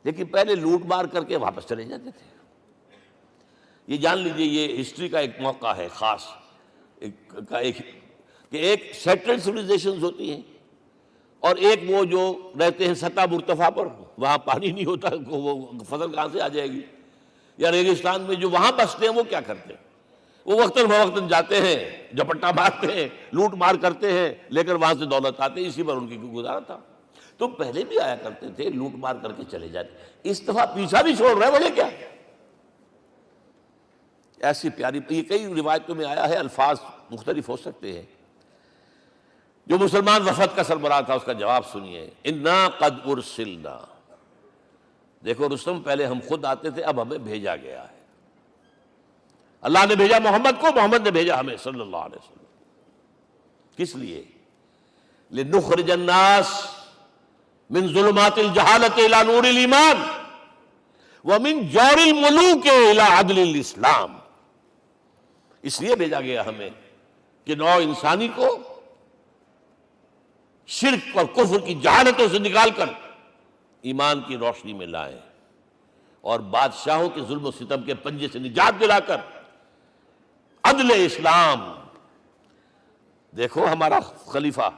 لیکن پہلے لوٹ مار کر کے واپس چلے جاتے تھے۔ یہ جان لیجئے یہ ہسٹری کا ایک موقع ہے خاص کہ ایک سیٹلڈ سویلائزیشنز ہوتی ہیں اور ایک وہ جو رہتے ہیں سطح مرتفع پر، وہاں پانی نہیں ہوتا، وہ فصل کہاں سے آ جائے گی، یا ریگستان میں جو وہاں بستے ہیں وہ کیا کرتے ہیں، وہ وقتاً فوقتاً جاتے ہیں، جھپٹا مارتے ہیں، لوٹ مار کرتے ہیں، لے کر وہاں سے دولت آتے ہیں، اسی پر ان کی گزارا تھا۔ تم پہلے بھی آیا کرتے تھے، لوٹ مار کر کے چلے جاتے، اس دفعہ پیچھا بھی چھوڑ رہے، وجہ کیا؟ ایسی پیاری، یہ کئی روایتوں میں آیا ہے، الفاظ مختلف ہو سکتے ہیں۔ جو مسلمان وفد کا سربراہ تھا اس کا جواب سنیے، انا قد ارسلنا، دیکھو رستم، پہلے ہم خود آتے تھے، اب ہمیں بھیجا گیا ہے، اللہ نے بھیجا محمد کو، محمد نے بھیجا ہمیں صلی اللہ علیہ وسلم۔ کس لیے؟ لنخرج الناس من ظلمات الجہالت الى نور الایمان ومن جور الملوک الى عدل الاسلام، اس لیے بھیجا گیا ہمیں کہ نوع انسانی کو شرک اور کفر کی جہالتوں سے نکال کر ایمان کی روشنی میں لائیں، اور بادشاہوں کے ظلم و ستم کے پنجے سے نجات دلا کر عدل اسلام۔ دیکھو ہمارا خلیفہ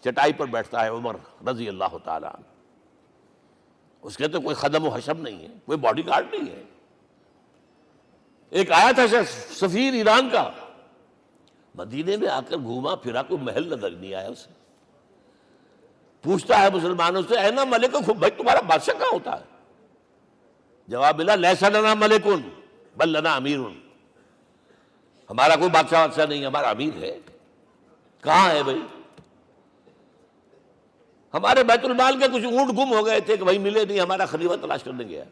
چٹائی پر بیٹھتا ہے، عمر رضی اللہ تعالیٰ عنہ، اس کے تو کوئی خدم و حشم نہیں ہے، کوئی باڈی گارڈ نہیں ہے۔ ایک آیا تھا سفیر ایران کا، مدینے میں آ کر گھوما پھرا، کوئی محل نظر نہیں آیا اسے، پوچھتا ہے مسلمانوں سے، اے نا ملک، بھائی تمہارا بادشاہ کہاں ہوتا ہے؟ جواب ملا، لیسا لنا ملکن بل لنا امیر، ہمارا کوئی بادشاہ نہیں، ہمارا امیر ہے۔ کہاں ہے بھائی؟ ہمارے بیت المال کے کچھ اونٹ گم ہو گئے تھے کہ بھائی ملے نہیں، ہمارا خلیفہ تلاش کرنے گیا۔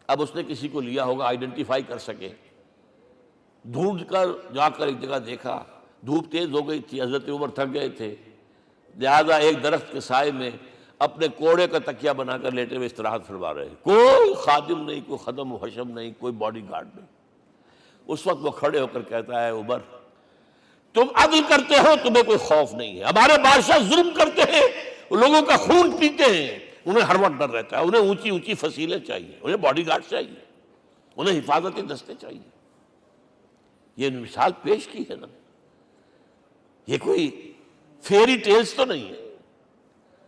اب اس نے کسی کو لیا ہوگا، آئیڈینٹیفائی کر سکے، ڈھونڈ کر جا کر ایک جگہ دیکھا، دھوپ تیز ہو گئی تھی، حضرت عمر تھک گئے تھے، لہذا ایک درخت کے سائے میں اپنے کوڑے کا تکیہ بنا کر لیٹے ہوئے استراحت فرما رہے، کوئی خادم نہیں، کوئی خدم و حشم نہیں، کوئی باڈی گارڈ نہیں۔ اس وقت وہ کھڑے ہو کر کہتا ہے، عمر تم عدل کرتے ہو، تمہیں کوئی خوف نہیں ہے، ہمارے بادشاہ ظلم کرتے ہیں، لوگوں کا خون پیتے ہیں، انہیں ہر وقت ڈر رہتا ہے، انہیں اونچی اونچی فصیلیں چاہیے، انہیں باڈی گارڈ چاہیے، انہیں حفاظتی دستے چاہیے۔ یہ مثال پیش کی ہے نا، یہ کوئی فیری ٹیلز تو نہیں ہے،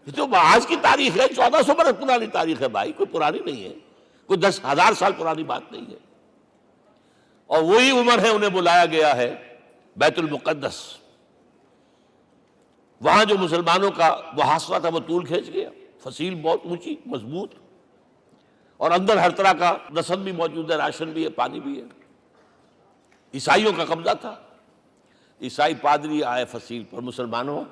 یہ تو آج کی تاریخ ہے، 1400 برس پرانی تاریخ ہے بھائی، کوئی پرانی نہیں ہے، کوئی 10,000 سال پرانی بات نہیں ہے۔ اور وہی عمر ہے، انہیں بلایا گیا ہے بیت المقدس، وہاں جو مسلمانوں کا محاصرہ تھا وہ طول کھینچ گیا، فصیل بہت اونچی مضبوط، اور اندر ہر طرح کا رسد بھی موجود ہے، راشن بھی ہے، پانی بھی ہے، عیسائیوں کا قبضہ تھا۔ عیسائی پادری آئے فصیل پر، مسلمانوں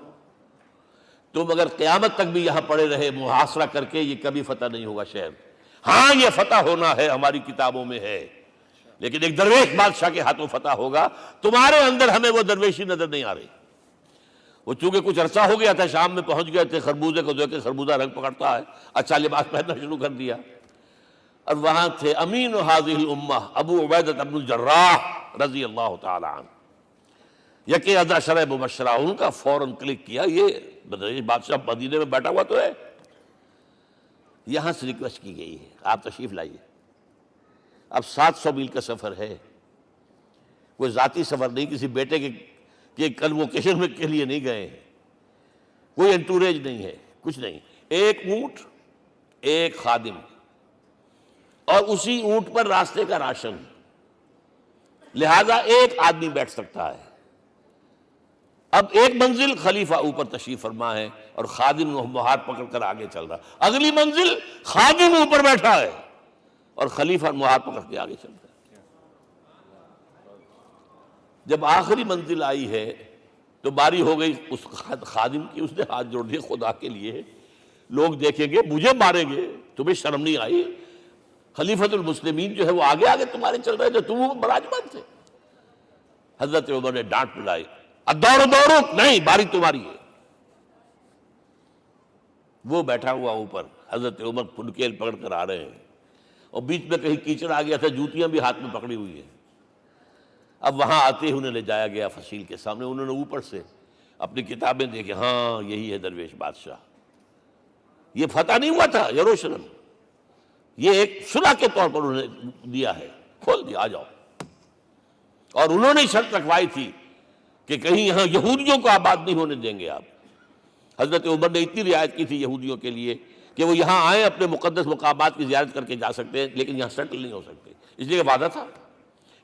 تم اگر قیامت تک بھی یہاں پڑے رہے محاصرہ کر کے، یہ کبھی فتح نہیں ہوگا شہر، ہاں یہ فتح ہونا ہے، ہماری کتابوں میں ہے، لیکن ایک درویش بادشاہ کے ہاتھوں فتح ہوگا، تمہارے اندر ہمیں وہ درویشی نظر نہیں آ رہی۔ وہ چونکہ کچھ عرصہ ہو گیا تھا، شام میں پہنچ گئے تھے، خربوزے کو دیکھ کے خربوزہ رنگ پکڑتا ہے، اچھا لباس پہننا شروع کر دیا، اور وہاں تھے امین هذه الامہ ابو عبیدہ بن الجراح رضی اللہ تعالی عنہ، یکے ازا شرع مبشرہ، ان کا فوراً کلک کیا، یہ بادشاہ مدینے میں بیٹھا ہوا تو ہے، یہاں سے ریکویسٹ کی گئی ہے آپ تشریف لائیے۔ اب 700 میل کا سفر ہے، کوئی ذاتی سفر نہیں، کسی بیٹے کے کنووکیشن میں کے لیے نہیں گئے، کوئی انٹوریج نہیں ہے، کچھ نہیں، ایک اونٹ، ایک خادم، اور اسی اونٹ پر راستے کا راشن، لہذا ایک آدمی بیٹھ سکتا ہے۔ اب ایک منزل خلیفہ اوپر تشریف فرما ہے اور خادم ہاتھ پکڑ کر آگے چل رہا، اگلی منزل خادم اوپر بیٹھا ہے اور خلیفہ ہاتھ پکڑ کے آگے چل رہا ہے۔ جب آخری منزل آئی ہے تو باری ہو گئی اس خادم کی، اس نے ہاتھ جوڑ دیے، خدا کے لیے لوگ دیکھیں گے، مجھے ماریں گے، تمہیں شرم نہیں آئی؟ خلیفۃ المسلمین جو ہے وہ آگے آگے تمہارے چل رہے تھے، تم براجمان تھے۔ حضرت عمر نے ڈانٹ پلائی، اب دوڑو دوڑو، نہیں، باری تمہاری ہے۔ وہ بیٹھا ہوا اوپر، حضرت عمر پھنکیل پکڑ کر آ رہے ہیں، اور بیچ میں کہیں کیچڑ آ گیا تھا، جوتیاں بھی ہاتھ میں پکڑی ہوئی ہیں۔ اب وہاں آتے ہی انہیں لے جایا گیا فصیل کے سامنے، انہوں نے اوپر سے اپنی کتابیں دیکھیں، ہاں یہی ہے درویش بادشاہ، یہ فتح نہیں ہوا تھا یروشلم، یہ ایک صلح کے طور پر انہوں نے دیا ہے، کھول دیا، آ جاؤ۔ اور انہوں نے شرط رکھوائی تھی کہ کہیں یہاں یہودیوں کو آباد نہیں ہونے دیں گے آپ۔ حضرت عمر نے اتنی رعایت کی تھی یہودیوں کے لیے کہ وہ یہاں آئیں، اپنے مقدس مقامات کی زیارت کر کے جا سکتے ہیں، لیکن یہاں سیٹل نہیں ہو سکتے، اس لیے وعدہ تھا۔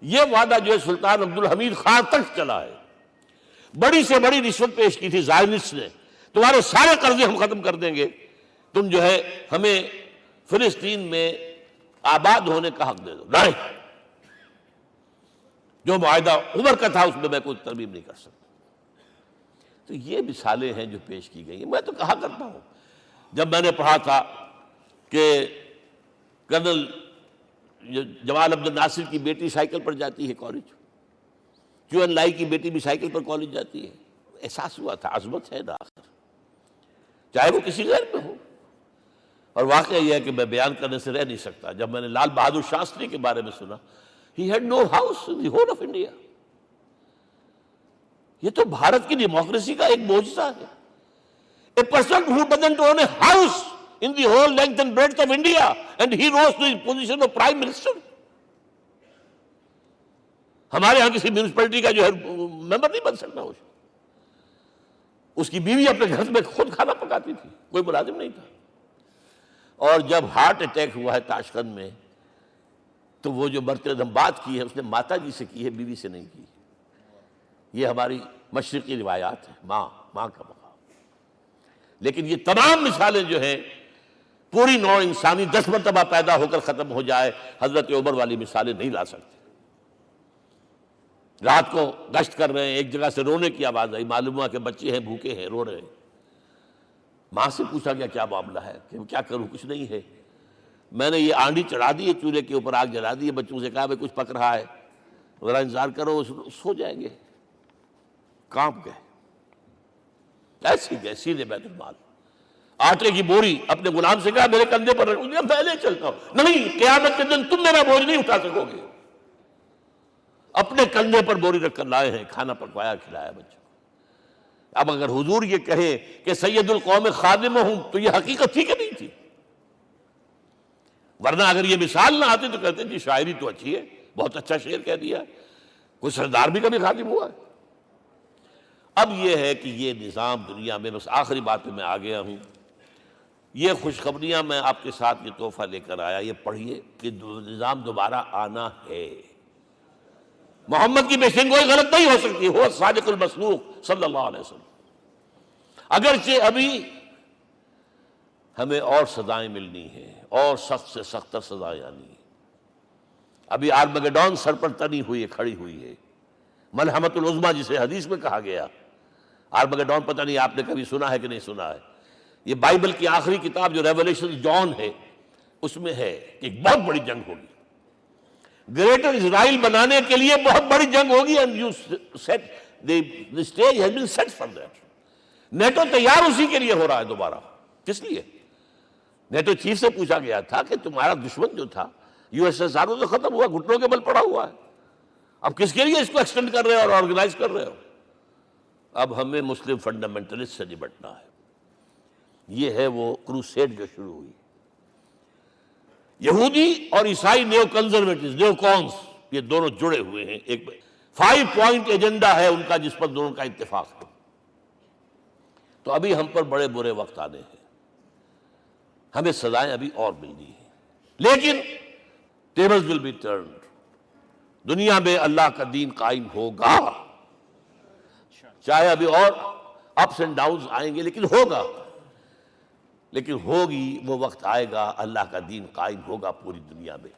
یہ وعدہ جو ہے سلطان عبدالحمید خان تک چلا ہے۔ بڑی سے بڑی رشوت پیش کی تھی زائنسٹ نے، تمہارے سارے قرضے ہم ختم کر دیں گے، تم جو ہے ہمیں فلسطین میں آباد ہونے کا حق دے دو۔ نہیں، جو معاہدہ عمر کا تھا اس میں میں کوئی ترمیم نہیں کر سکتا۔ تو یہ مثالیں ہیں جو پیش کی گئی ہیں۔ میں تو کہا کرتا ہوں، جب میں نے پڑھا تھا کہ کرنل جمال عبد الناصر کی بیٹی سائیکل پر جاتی ہے کالج، چون لائی کی بیٹی بھی سائیکل پر کالج جاتی ہے، احساس ہوا تھا عظمت ہے نا آخر، چاہے وہ کسی غیر میں ہو۔ اور واقعہ یہ ہے کہ میں بیان کرنے سے رہ نہیں سکتا، جب میں نے لال بہادر شاستری کے بارے میں سنا، he had no house in the whole of India۔ یہ تو بھارت کی ڈیموکریسی کا ایک معجزہ ہے۔ A person who doesn't own a house in the whole length and breadth of India and he rose to the position of prime minister۔ ہمارے ہاں کسی میونسپلٹی کا جو ہے ممبر نہیں بن سکتا، اس کی بیوی اپنے گھر میں خود کھانا پکاتی تھی، کوئی ملازم نہیں تھا۔ اور جب ہارٹ اٹیک ہوا ہے تاشقند میں، تو وہ جو مرتے دم بات کی ہے اس نے ماتا جی سے کی ہے، بیوی سے نہیں کی۔ یہ ہماری مشرقی روایات ہیں، ماں کا مقام۔ لیکن یہ تمام مثالیں جو ہیں، پوری نوع انسانی 10 مرتبہ پیدا ہو کر ختم ہو جائے، حضرت عمر والی مثالیں نہیں لا سکتے۔ رات کو گشت کر رہے ہیں، ایک جگہ سے رونے کی آواز آئی، معلوم ہوا کہ بچے ہیں، بھوکے ہیں، رو رہے ہیں۔ ماں سے پوچھا گیا کیا معاملہ ہے، کہ کیا کروں، کچھ نہیں ہے، میں نے یہ آنڈی چڑھا دی ہے، چولہے کے اوپر آگ جلا دی ہے، بچوں سے کہا بھائی کچھ پک رہا ہے، ذرا انتظار کرو، سو جائیں گے۔ کانپ گئے، ایسے گئے سیدھے بیت المال، آٹے کی بوری اپنے غلام سے کہا میرے کندھے پر رکھ، میں لے چلتا ہوں۔ نہیں، قیامت کے دن تم میرا بوجھ نہیں اٹھا سکو گے۔ اپنے کندھے پر بوری رکھ کر لائے ہیں، کھانا پکوایا، کھلایا بچوں کو۔ اب اگر حضور یہ کہے کہ سید القوم خادمہم، تو یہ حقیقت تھی کہ نہیں تھی؟ ورنہ اگر یہ مثال نہ آتی تو کہتے جی شاعری تو اچھی ہے، بہت اچھا شعر کہہ دیا، کوئی سردار بھی کبھی خادم ہوا ہے۔ اب یہ ہے کہ یہ نظام دنیا میں، بس آخری بات پہ میں آ گیا ہوں، یہ خوشخبریاں میں آپ کے ساتھ یہ تحفہ لے کر آیا، یہ پڑھیے کہ نظام دوبارہ آنا ہے۔ محمد کی پیشن گوئی غلط نہیں ہو سکتی، ہو صادق المصدوق صلی اللہ علیہ وسلم۔ اگرچہ ابھی ہمیں اور سزائیں ملنی ہیں، اور سخت سے سختر سزائیں آنی ہیں۔ ابھی آرمگڈون سر پر تنی ہوئی ہے، کھڑی ہوئی ہے، ملحمۃ العظمیٰ جسے حدیث میں کہا گیا۔ آرمگڈون پتہ نہیں آپ نے کبھی سنا ہے کہ نہیں سنا ہے؟ یہ بائبل کی آخری کتاب جو ریولیشن جان ہے، اس میں ہے کہ ایک بہت بڑی جنگ ہوگی، گریٹر اسرائیل بنانے کے لیے بہت بڑی جنگ ہوگی، and you set the stage has been set for that۔ NATO تیار اسی کے لیے ہو رہا ہے دوبارہ۔ کس لیے؟ نیٹو چیف سے پوچھا گیا تھا کہ تمہارا دشمن جو تھا USSR تو ختم ہوا، گھٹنوں کے بل پڑا ہوا ہے، اب کس کے لیے اس کو ایکسٹینڈ کر رہے ہو اور آرگنائز کر رہے ہو؟ اب ہمیں مسلم فنڈامنٹلسٹ سے نمٹنا ہے۔ یہ ہے وہ کروسیڈ جو شروع ہوئی۔ یہودی اور عیسائی نیو کنزرویٹوز، نیو کونس، یہ دونوں جڑے ہوئے ہیں، ایک 5 پوائنٹ ایجنڈا ہے ان کا جس پر دونوں کا اتفاق ہے۔ تو ابھی ہم پر بڑے برے وقت آنے ہیں، ہمیں سزائیں ابھی اور ملنی ہیں، لیکن ٹیبلز ول بی ٹرنڈ، دنیا میں اللہ کا دین قائم ہوگا، چاہے ابھی اور اپس اینڈ ڈاؤنز آئیں گے، لیکن ہوگا، لیکن ہوگی، وہ وقت آئے گا اللہ کا دین قائم ہوگا پوری دنیا میں۔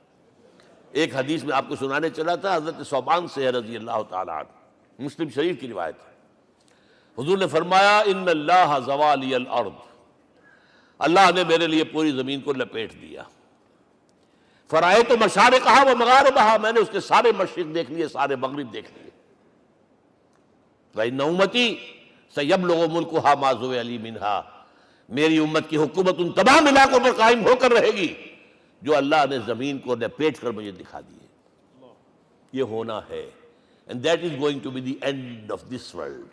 ایک حدیث میں آپ کو سنانے چلا تھا، حضرت ثوبان سے رضی اللہ تعالیٰ عنہ، مسلم شریف کی روایت ہے، حضور نے فرمایا ان اللہ زوالی الارض، اللہ نے میرے لیے پوری زمین کو لپیٹ دیا، فرائیت مشارقہا و مغاربہا، میں نے اس کے سارے مشرق دیکھ لیے، سارے مغرب دیکھ لیے، وَإِنَّ أُمَّتِي سَيَبْلُغُ مُلْكُهَا مَا زُوِّئَ لِي مِنْهَا، میری امت کی حکومت ان تمام علاقوں پر قائم ہو کر رہے گی جو اللہ نے زمین کو لپیٹ کر مجھے دکھا دیے. یہ ہونا ہے. And that is going to be the end of this world.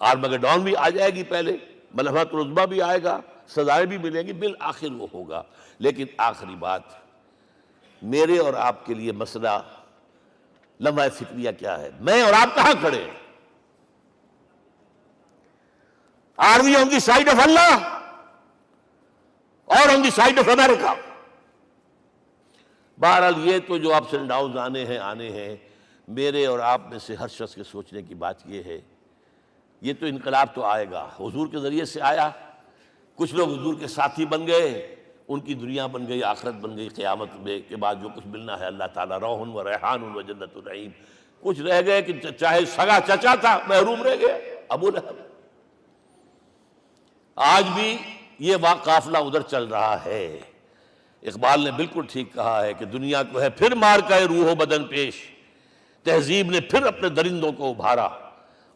Armageddon بھی آ جائے گی پہلے، ملحمۃ العظمیٰ بھی آئے گا، سزائیں بھی ملیں گی، بالآخر وہ ہوگا. لیکن آخری بات، میرے اور آپ کے لیے مسئلہ لمحہ فکریہ کیا ہے؟ میں اور آپ کہاں کھڑے ہیں؟ Are we on the side of Allah or on the side of America? بہرحال یہ تو جو اپس اینڈ ڈاؤنز آنے ہیں، میرے اور آپ میں سے ہر شخص کے سوچنے کی بات یہ ہے، یہ تو انقلاب تو آئے گا، حضور کے ذریعے سے آیا، کچھ لوگ حضور کے ساتھی بن گئے، ان کی دنیا بن گئی، آخرت بن گئی، قیامت میں کے بعد جو کچھ ملنا ہے اللہ تعالیٰ روح و ریحان و جنت النعیم. کچھ رہ گئے کہ چاہے سگا چچا تھا محروم رہ گئے، ابو لہب. آج بھی یہ قافلہ ادھر چل رہا ہے. اقبال نے بالکل ٹھیک کہا ہے کہ دنیا کو ہے پھر مار کا روح و بدن پیش، تہذیب نے پھر اپنے درندوں کو ابھارا،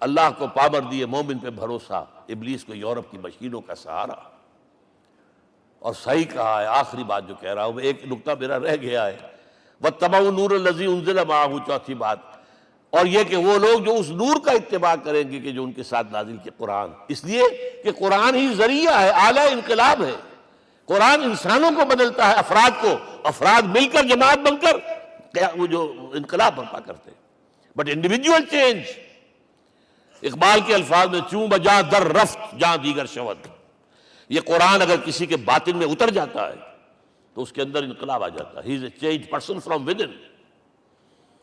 اللہ کو پامر دیے مومن پہ بھروسہ، ابلیس کو یورپ کی مشینوں کا سہارا. اور صحیح کہا ہے، آخری بات جو کہہ رہا ہوں، ایک نقطہ میرا رہ گیا ہے، وَاتَّبَعُوا النُّورَ الَّذِي أُنزِلَ مَعَهُ، چوتھی بات، اور یہ کہ وہ لوگ جو اس نور کا اتباع کریں گے کہ جو ان کے ساتھ نازل کیا قرآن، اس لیے کہ قرآن ہی ذریعہ ہے، آلہ انقلاب ہے. قرآن انسانوں کو بدلتا ہے، افراد کو، افراد مل کر جماعت بن کر وہ جو انقلاب برپا کرتے ہیں. بٹ انڈیویجول چینج، اقبال کے الفاظ میں چوں بجا در رفت جہاں دیگر شود، یہ قرآن اگر کسی کے باطن میں اتر جاتا ہے تو اس کے اندر انقلاب آ جاتا ہے. He is a change person from within.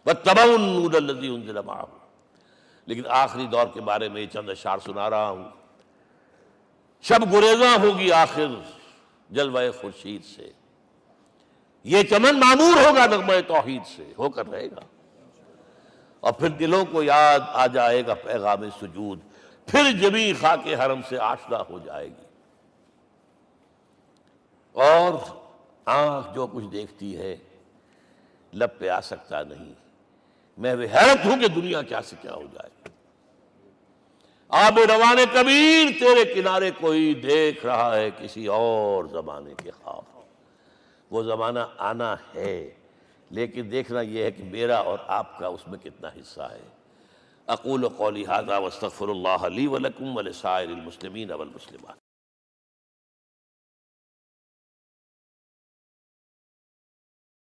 وَاتَّبَعُوا النُّورَ الَّذِي أُنزِلَ مَعَهُ. لیکن آخری دور کے بارے میں یہ چند اشعار سنا رہا ہوں. شب گریزاں ہوگی آخر جلوہ خورشید سے، یہ چمن معمور ہوگا نغمہ توحید سے، ہو کر رہے گا. اور پھر دلوں کو یاد آ جائے گا پیغام سجود، پھر جبیں خاک حرم سے آشنا ہو جائے گی. اور آنکھ جو کچھ دیکھتی ہے لب پہ آ سکتا نہیں. میں وہ حیرت ہوں کہ دنیا کیا سے کیا ہو جائے. آب روان کبیر تیرے کنارے کوئی دیکھ رہا ہے کسی اور زمانے کے خواب. وہ زمانہ آنا ہے، لیکن دیکھنا یہ ہے کہ میرا اور آپ کا اس میں کتنا حصہ ہے. اقول قولی ھذا واستغفر اللہ لی ولکم ولسائر المسلمین والمسلمات.